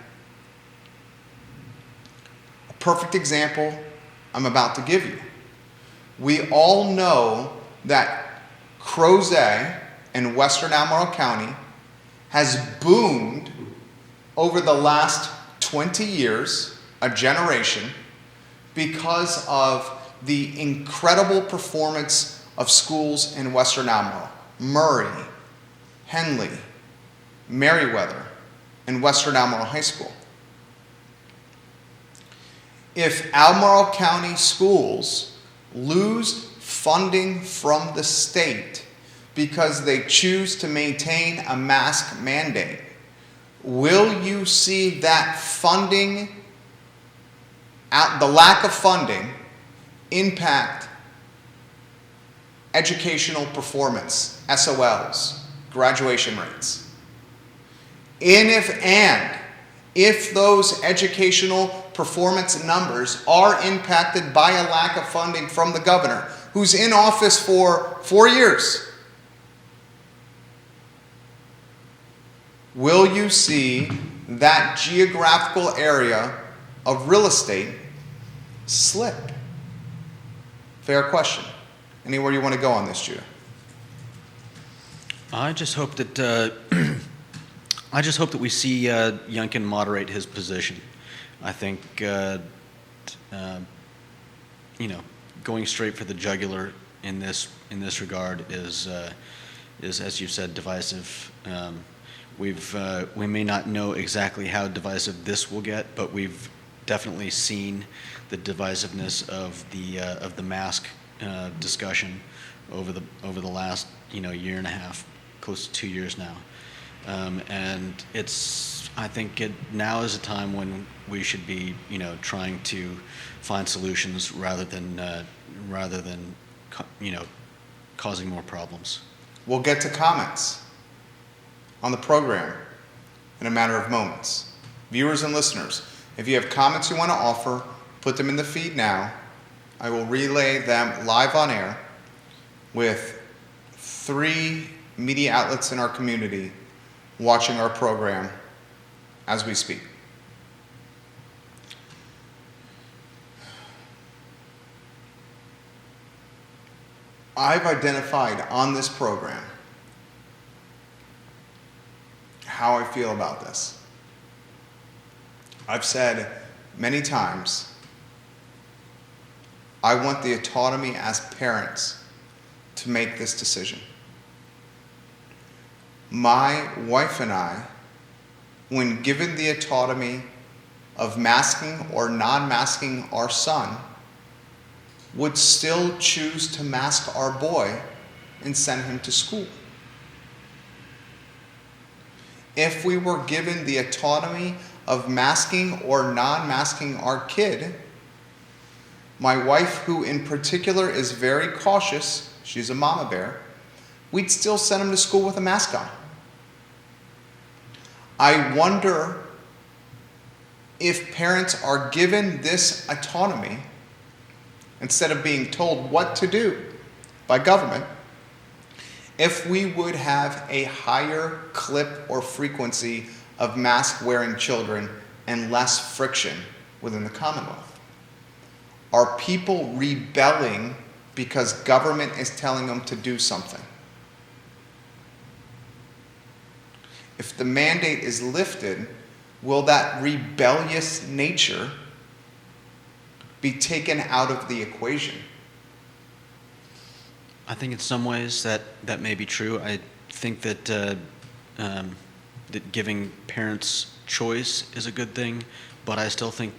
A perfect example I'm about to give you. We all know that Crozet in Western Albemarle County has boomed over the last 20 years, a generation, because of the incredible performance of schools in Western Albemarle. Murray, Hingeley, Meriwether, and Western Albemarle High School. If Albemarle County schools lose funding from the state because they choose to maintain a mask mandate, will you see that funding, the lack of funding, impact educational performance, SOLs, graduation rates? if those educational performance numbers are impacted by a lack of funding from the governor, who's in office for 4 years, will you see that geographical area of real estate slip? Fair question. Anywhere you want to go on this, Judah? I just hope that we see Youngkin moderate his position. I think going straight for the jugular in this regard is, as you said, divisive. We may not know exactly how divisive this will get, but we've definitely seen the divisiveness of the mask discussion over the last year and a half, close to 2 years now, and I think now is a time when we should be trying to find solutions rather than causing more problems. We'll get to comments on the program in a matter of moments. Viewers and listeners, if you have comments you want to offer, put them in the feed now. I will relay them live on air with 3 media outlets in our community watching our program as we speak. I've identified on this program how I feel about this. I've said many times, I want the autonomy as parents to make this decision. My wife and I, when given the autonomy of masking or non-masking our son, would still choose to mask our boy and send him to school. If we were given the autonomy of masking or non-masking our kid, my wife, who in particular is very cautious, she's a mama bear, we'd still send him to school with a mask on. I wonder if parents are given this autonomy, instead of being told what to do by government, if we would have a higher clip or frequency of mask-wearing children and less friction within the Commonwealth. Are people rebelling because government is telling them to do something? If the mandate is lifted, will that rebellious nature be taken out of the equation? I think in some ways that may be true. I think that that giving parents choice is a good thing, but I still think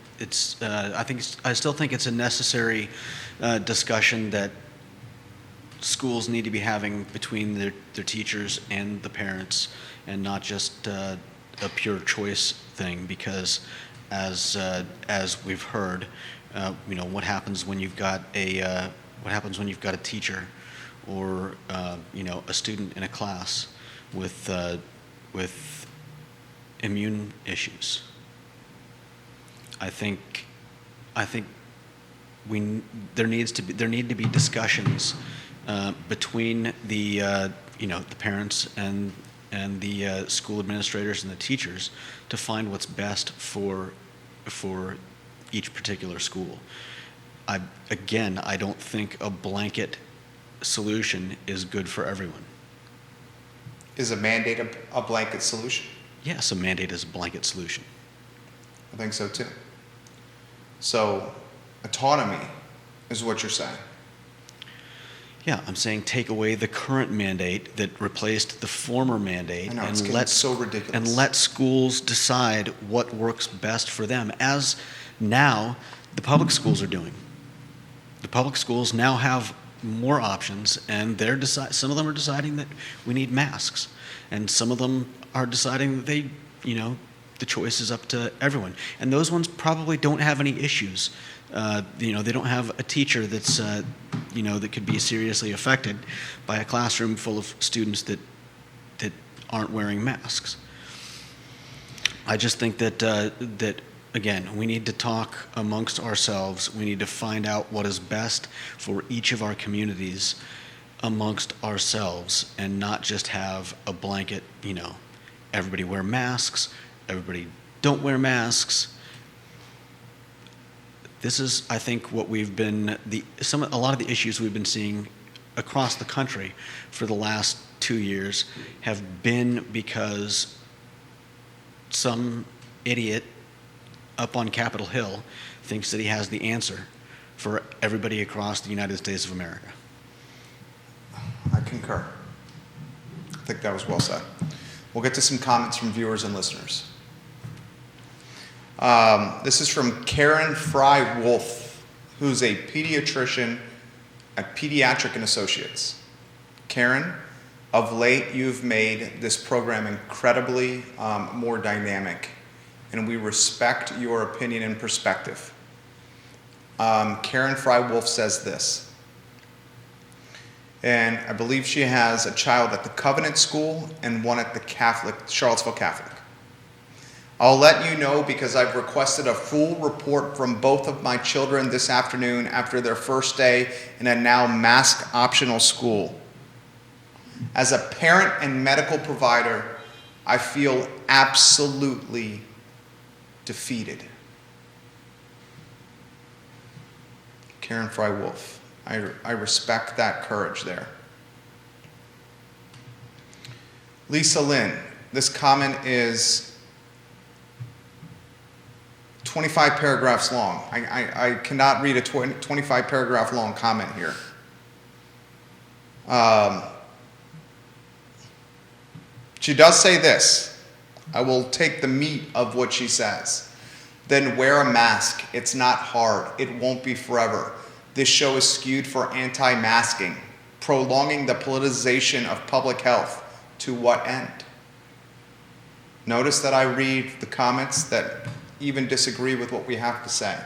I still think it's a necessary discussion that schools need to be having between their teachers and the parents, and not just a pure choice thing. Because as we've heard, what happens when you've got a teacher or a student in a class with immune issues. I think there need to be discussions between the parents and the school administrators and the teachers to find what's best for each particular school. I don't think a blanket solution is good for everyone. Is a mandate a blanket solution? Yes, a mandate is a blanket solution. I think so too. So, autonomy is what you're saying. Yeah, I'm saying take away the current mandate that replaced the former mandate, I know, it's getting so ridiculous. And let schools decide what works best for them, as now the public schools are doing. The public schools now have more options, and some of them are deciding that we need masks, and some of them are deciding that the choice is up to everyone. And those ones probably don't have any issues. They don't have a teacher that's that could be seriously affected by a classroom full of students that aren't wearing masks. I just think that again, we need to talk amongst ourselves. We need to find out what is best for each of our communities amongst ourselves, and not just have a blanket, everybody wear masks, everybody don't wear masks. This is, I think, what we've been, a lot of the issues we've been seeing across the country for the last 2 years have been because some idiot up on Capitol Hill thinks that he has the answer for everybody across the United States of America. I concur. I think that was well said. We'll get to some comments from viewers and listeners. This is from Karen Fry Wolf, who's a pediatrician at Pediatric and Associates. Karen, of late you've made this program incredibly more dynamic, and we respect your opinion and perspective. Karen Fry Wolf says this, and I believe she has a child at the Covenant School and one at the Charlottesville Catholic. I'll let you know because I've requested a full report from both of my children this afternoon after their first day in a now mask optional school. As a parent and medical provider, I feel absolutely defeated. Karen Fry Wolf. I respect that courage there. Lisa Lynn, this comment is 25 paragraphs long. I cannot read a 25 paragraph long comment here. She does say this. I will take the meat of what she says. Then wear a mask. It's not hard. It won't be forever. This show is skewed for anti-masking, prolonging the politicization of public health. To what end? Notice that I read the comments that even disagree with what we have to say.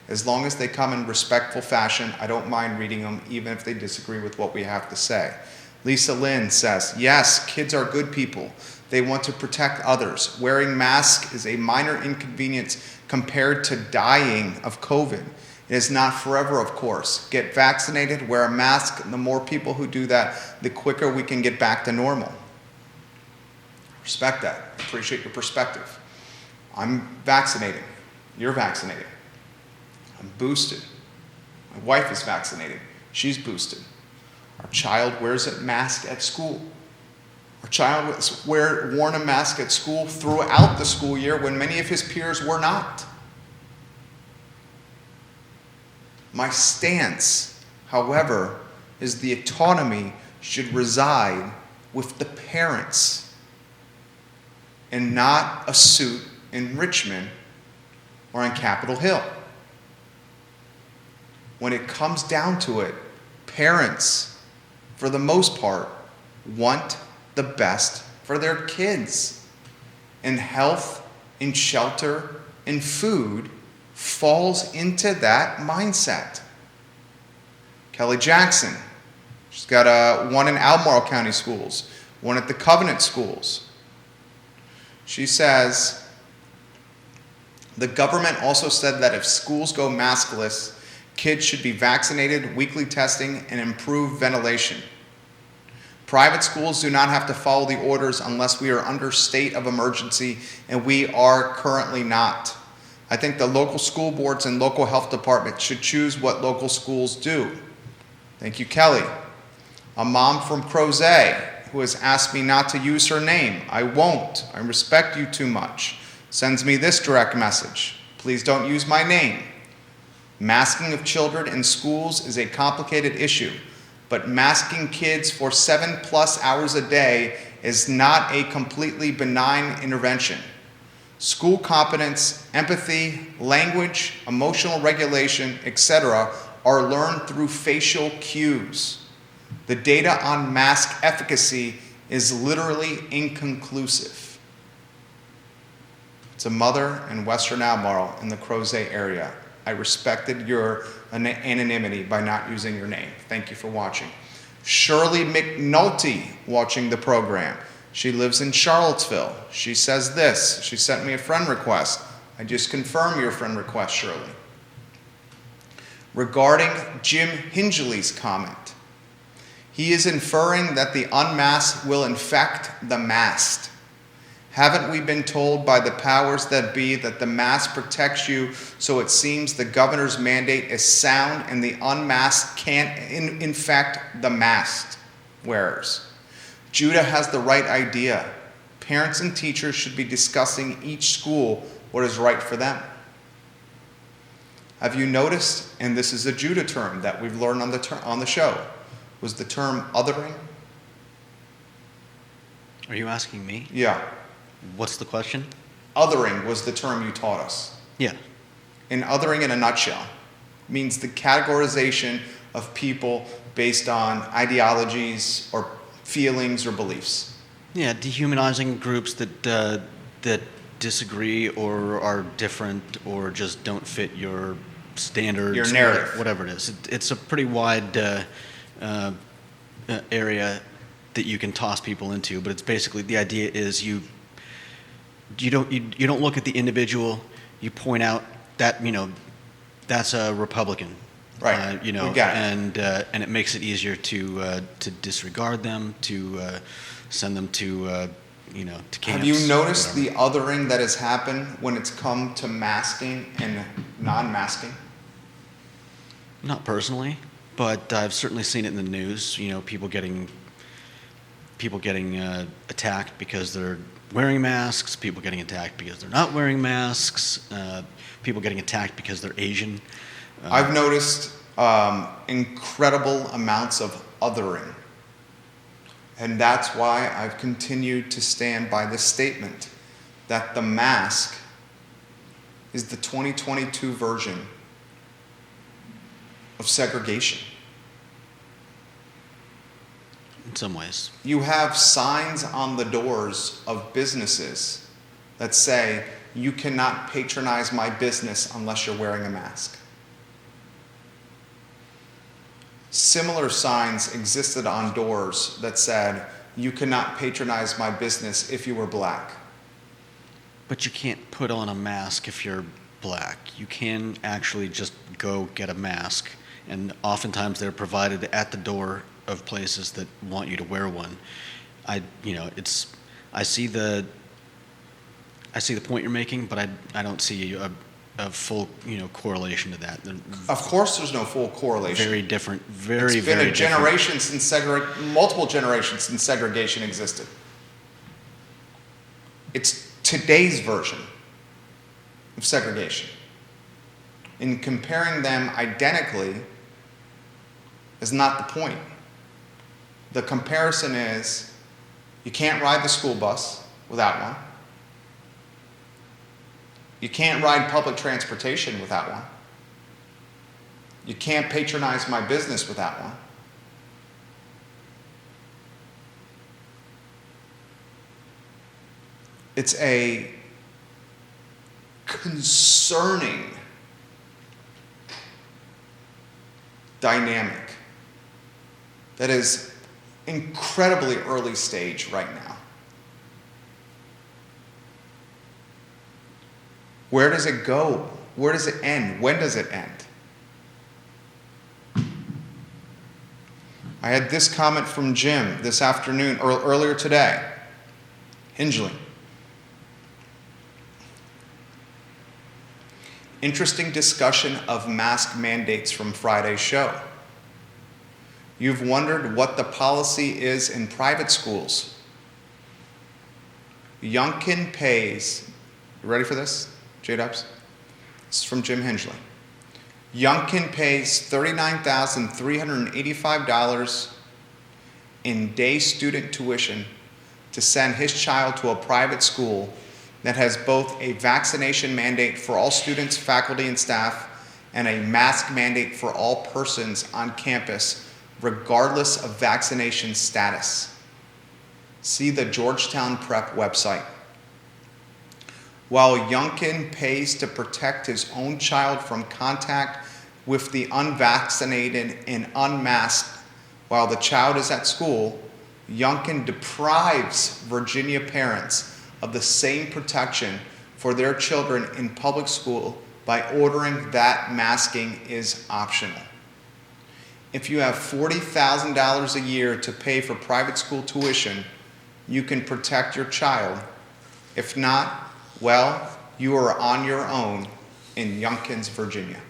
As long as they come in respectful fashion, I don't mind reading them, even if they disagree with what we have to say. Lisa Lynn says, yes, kids are good people. They want to protect others. Wearing masks is a minor inconvenience compared to dying of COVID. It is not forever, of course. Get vaccinated, wear a mask. The more people who do that, the quicker we can get back to normal. Respect that. Appreciate your perspective. I'm vaccinated. You're vaccinated. I'm boosted. My wife is vaccinated. She's boosted. Our child wears a mask at school. Our child worn a mask at school throughout the school year when many of his peers were not. My stance, however, is the autonomy should reside with the parents and not a suit in Richmond or on Capitol Hill. When it comes down to it, parents, for the most part, want the best for their kids. And health, and shelter, and food falls into that mindset. Kelly Jackson, she's got one in Albemarle County schools, one at the Covenant schools. She says, the government also said that if schools go maskless, kids should be vaccinated, weekly testing, and improved ventilation. Private schools do not have to follow the orders unless we are under state of emergency, and we are currently not. I think the local school boards and local health departments should choose what local schools do. Thank you, Kelly. A mom from Crozet who has asked me not to use her name. I won't. I respect you too much. Sends me this direct message. Please don't use my name. Masking of children in schools is a complicated issue, but masking kids for 7+ hours a day is not a completely benign intervention. School competence, empathy, language, emotional regulation, etc. are learned through facial cues. The data on mask efficacy is literally inconclusive. It's a mother in Western Albemarle in the Crozet area. I respected your anonymity by not using your name. Thank you for watching. Shirley McNulty watching the program. She lives in Charlottesville. She says this. She sent me a friend request. I just confirm your friend request, Shirley. Regarding Jim Hingeley's comment, he is inferring that the unmasked will infect the masked. Haven't we been told by the powers that be that the mask protects you, so it seems the governor's mandate is sound and the unmasked can't infect the masked wearers? Judah has the right idea. Parents and teachers should be discussing each school what is right for them. Have you noticed, and this is a Judah term that we've learned on the show, was the term othering? Are you asking me? Yeah. What's the question? Othering was the term you taught us. Yeah. And othering in a nutshell means the categorization of people based on ideologies or feelings or beliefs. Yeah, dehumanizing groups that disagree or are different or just don't fit your standards. Your narrative. Whatever it is. It's a pretty wide area that you can toss people into, but it's basically the idea is you don't look at the individual. You point out that that's a Republican, Right. we got it. And it makes it easier to disregard them, to send them to to camps. Have you noticed whatever. the othering that has happened when it's come to masking and non-masking? Not personally, but I've certainly seen it in the news. People getting attacked because they're wearing masks, people getting attacked because they're not wearing masks, people getting attacked because they're Asian. I've noticed incredible amounts of othering. And that's why I've continued to stand by this statement that the mask is the 2022 version of segregation. In some ways. You have signs on the doors of businesses that say, you cannot patronize my business unless you're wearing a mask. Similar signs existed on doors that said, you cannot patronize my business if you were black. But you can't put on a mask if you're black. You can actually just go get a mask, and oftentimes they're provided at the door of places that want you to wear one. I see the point you're making, but I don't see a full correlation to that. Of course there's no full correlation. Very different. It's been a generation since multiple generations since segregation existed. It's today's version of segregation. And comparing them identically is not the point. The comparison is you can't ride the school bus without one. You can't ride public transportation without one. You can't patronize my business without one. It's a concerning dynamic that is incredibly early stage right now. Where does it go? Where does it end? When does it end? I had this comment from Jim this afternoon, or earlier today. Hingeley. Interesting discussion of mask mandates from Friday's show. You've wondered what the policy is in private schools. Youngkin pays, you ready for this, J-Dubs? This is from Jim Hingeley. Youngkin pays $39,385 in day student tuition to send his child to a private school that has both a vaccination mandate for all students, faculty, and staff, and a mask mandate for all persons on campus, regardless of vaccination status. See the Georgetown Prep website. While Youngkin pays to protect his own child from contact with the unvaccinated and unmasked while the child is at school, Youngkin deprives Virginia parents of the same protection for their children in public school by ordering that masking is optional. If you have $40,000 a year to pay for private school tuition, you can protect your child. If not, well, you are on your own in Youngkins, Virginia.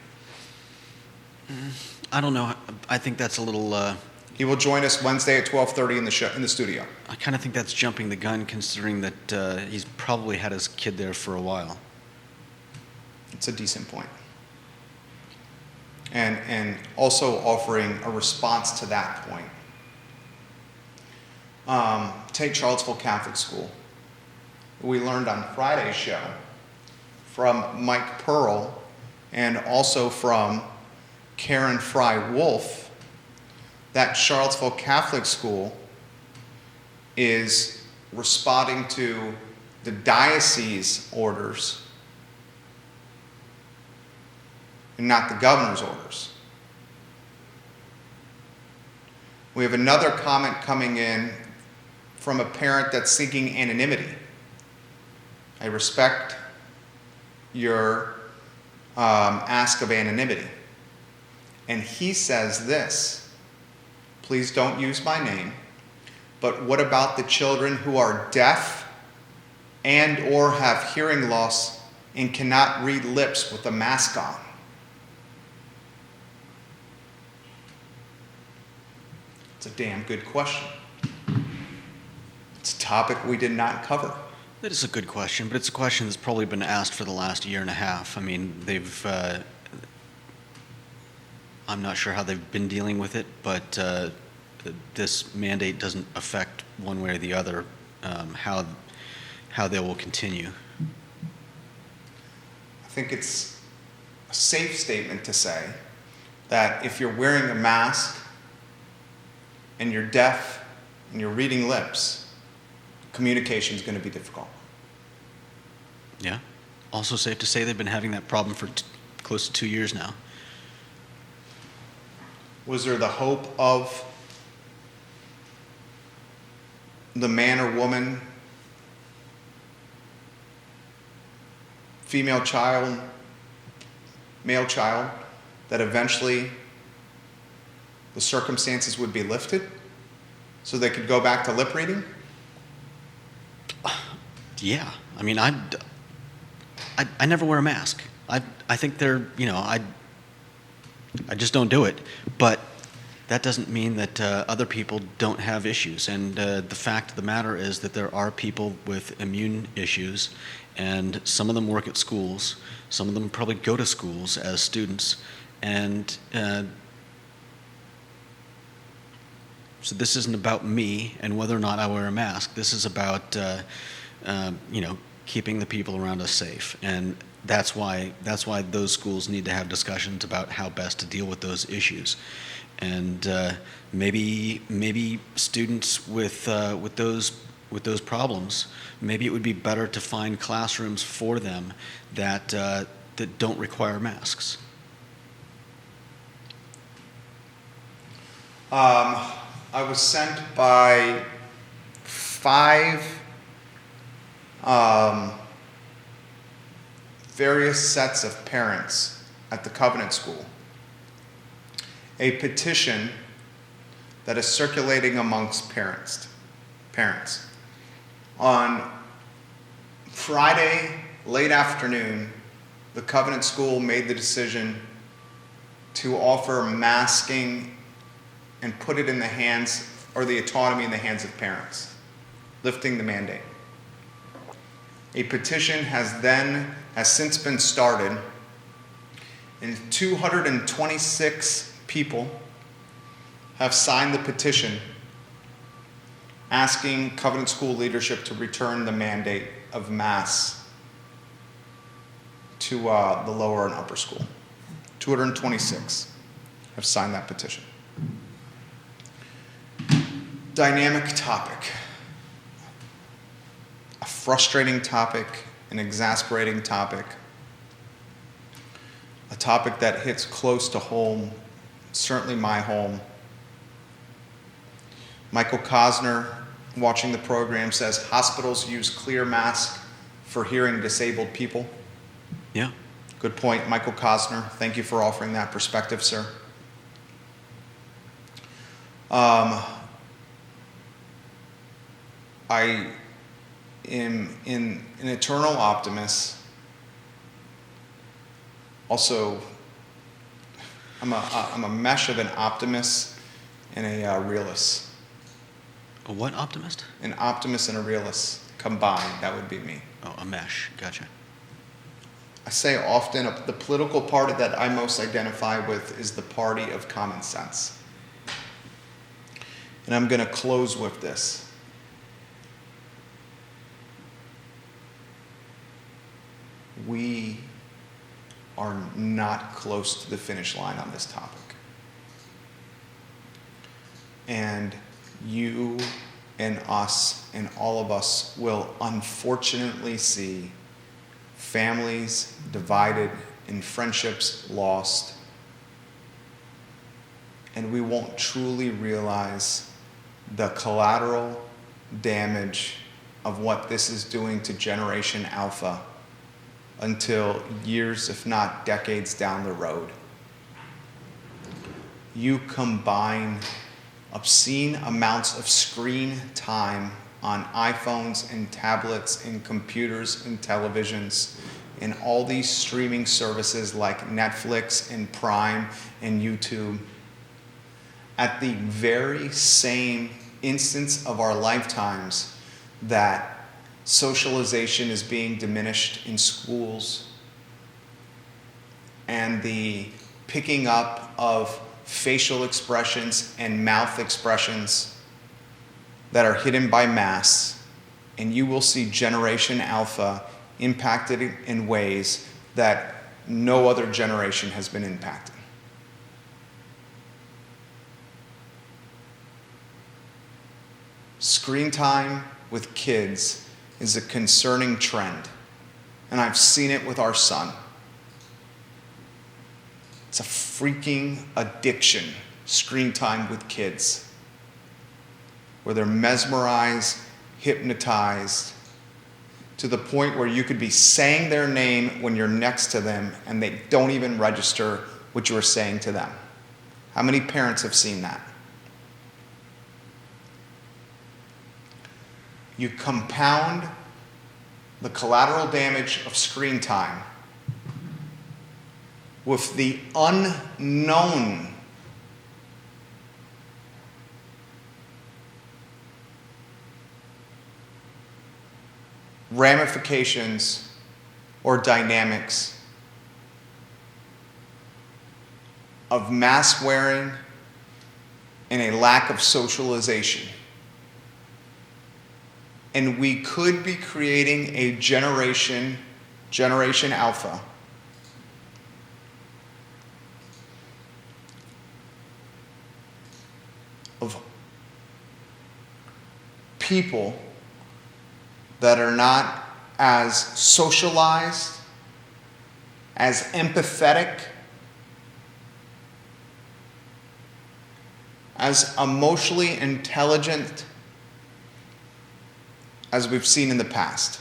I don't know. I think that's a little. He will join us Wednesday at 12:30 in the studio. I kind of think that's jumping the gun, considering that he's probably had his kid there for a while. It's a decent point. And also offering a response to that point. Take Charlottesville Catholic School. We learned on Friday's show from Mike Pearl and also from Karen Fry-Wolf that Charlottesville Catholic School is responding to the diocese orders and not the governor's orders. We have another comment coming in from a parent that's seeking anonymity. I respect your ask of anonymity. And he says this, please don't use my name, but what about the children who are deaf and or have hearing loss and cannot read lips with a mask on? It's a damn good question. It's a topic we did not cover. That is a good question, but it's a question that's probably been asked for the last year and a half. I mean, I'm not sure how they've been dealing with it, but this mandate doesn't affect one way or the other how they will continue. I think it's a safe statement to say that if you're wearing a mask and you're deaf and you're reading lips, communication is going to be difficult. Yeah. Also safe to say they've been having that problem for close to 2 years now. Was there the hope of the man or woman, female child, male child, that eventually the circumstances would be lifted so they could go back to lip reading? Yeah. I mean, I never wear a mask. I think they're, I just don't do it. But that doesn't mean that other people don't have issues. And the fact of the matter is that there are people with immune issues, and some of them work at schools. Some of them probably go to schools as students. And so this isn't about me and whether or not I wear a mask. This is about, keeping the people around us safe. And that's why those schools need to have discussions about how best to deal with those issues. And maybe students with those problems, maybe it would be better to find classrooms for them that don't require masks. I was sent by 5 various sets of parents at the Covenant School a petition that is circulating amongst parents. On Friday, late afternoon, the Covenant School made the decision to offer masking and put it in the hands, or the autonomy in the hands of parents, lifting the mandate. A petition has since been started, and 226 people have signed the petition asking Covenant School leadership to return the mandate of masks to the lower and upper school. 226 have signed that petition. Dynamic topic. A frustrating topic, an exasperating topic, a topic that hits close to home, certainly my home. Michael Cosner, watching the program, says hospitals use clear masks for hearing disabled people. Yeah. Good point, Michael Cosner. Thank you for offering that perspective, sir. I am an eternal optimist. Also, I'm a mesh of an optimist and a realist. A what optimist? An optimist and a realist combined, that would be me. Oh, a mesh. Gotcha. I say often the political party that I most identify with is the party of common sense. And I'm going to close with this. We are not close to the finish line on this topic. And you and us and all of us will unfortunately see families divided and friendships lost. And we won't truly realize the collateral damage of what this is doing to Generation Alpha until years, if not decades, down the road. You combine obscene amounts of screen time on iPhones and tablets and computers and televisions and all these streaming services like Netflix and Prime and YouTube at the very same instance of our lifetimes that socialization is being diminished in schools and the picking up of facial expressions and mouth expressions that are hidden by masks, and you will see Generation Alpha impacted in ways that no other generation has been impacted. Screen time with kids is a concerning trend, and I've seen it with our son. It's a freaking addiction, screen time with kids, where they're mesmerized, hypnotized, to the point where you could be saying their name when you're next to them and they don't even register what you are saying to them. How many parents have seen that? You compound the collateral damage of screen time with the unknown ramifications or dynamics of mask wearing and a lack of socialization. And we could be creating a Generation Alpha, of people that are not as socialized, as empathetic, as emotionally intelligent as we've seen in the past.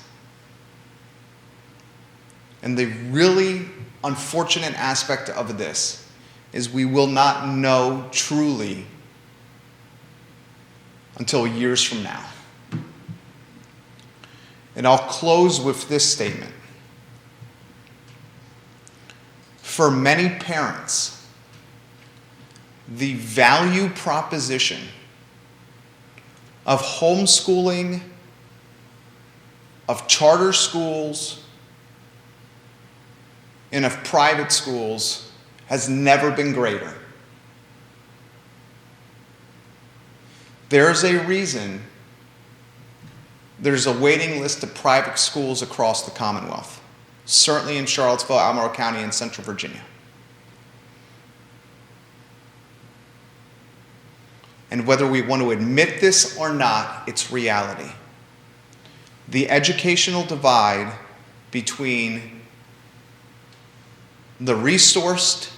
And the really unfortunate aspect of this is we will not know truly until years from now. And I'll close with this statement. For many parents, the value proposition of homeschooling, of charter schools, and of private schools has never been greater. There's a reason there's a waiting list of private schools across the Commonwealth, certainly in Charlottesville, Albemarle County, and Central Virginia. And whether we want to admit this or not, it's reality. The educational divide between the resourced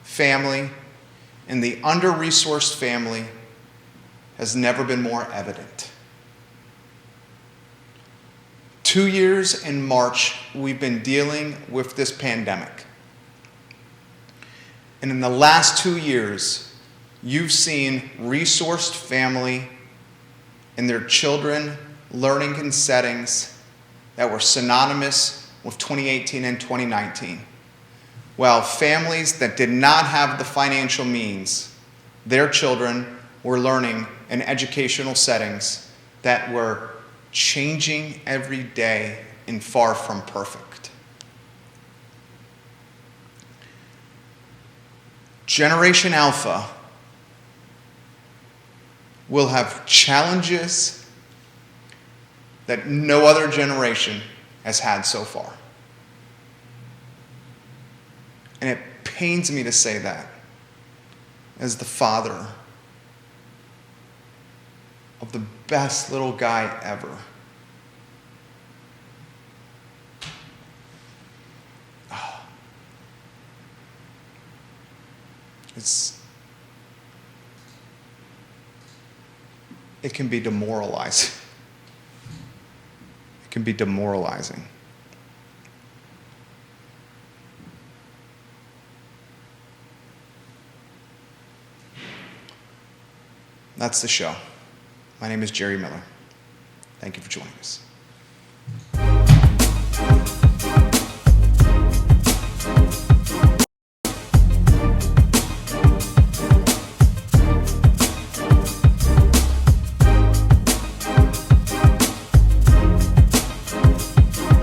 family and the under-resourced family has never been more evident. 2 years in March, we've been dealing with this pandemic. And in the last 2 years, you've seen resourced family and their children learning in settings that were synonymous with 2018 and 2019. While families that did not have the financial means, their children were learning in educational settings that were changing every day and far from perfect. Generation Alpha will have challenges that no other generation has had so far. And it pains me to say that as the father of the best little guy ever. It can be demoralizing. It can be demoralizing. That's the show. My name is Jerry Miller. Thank you for joining us.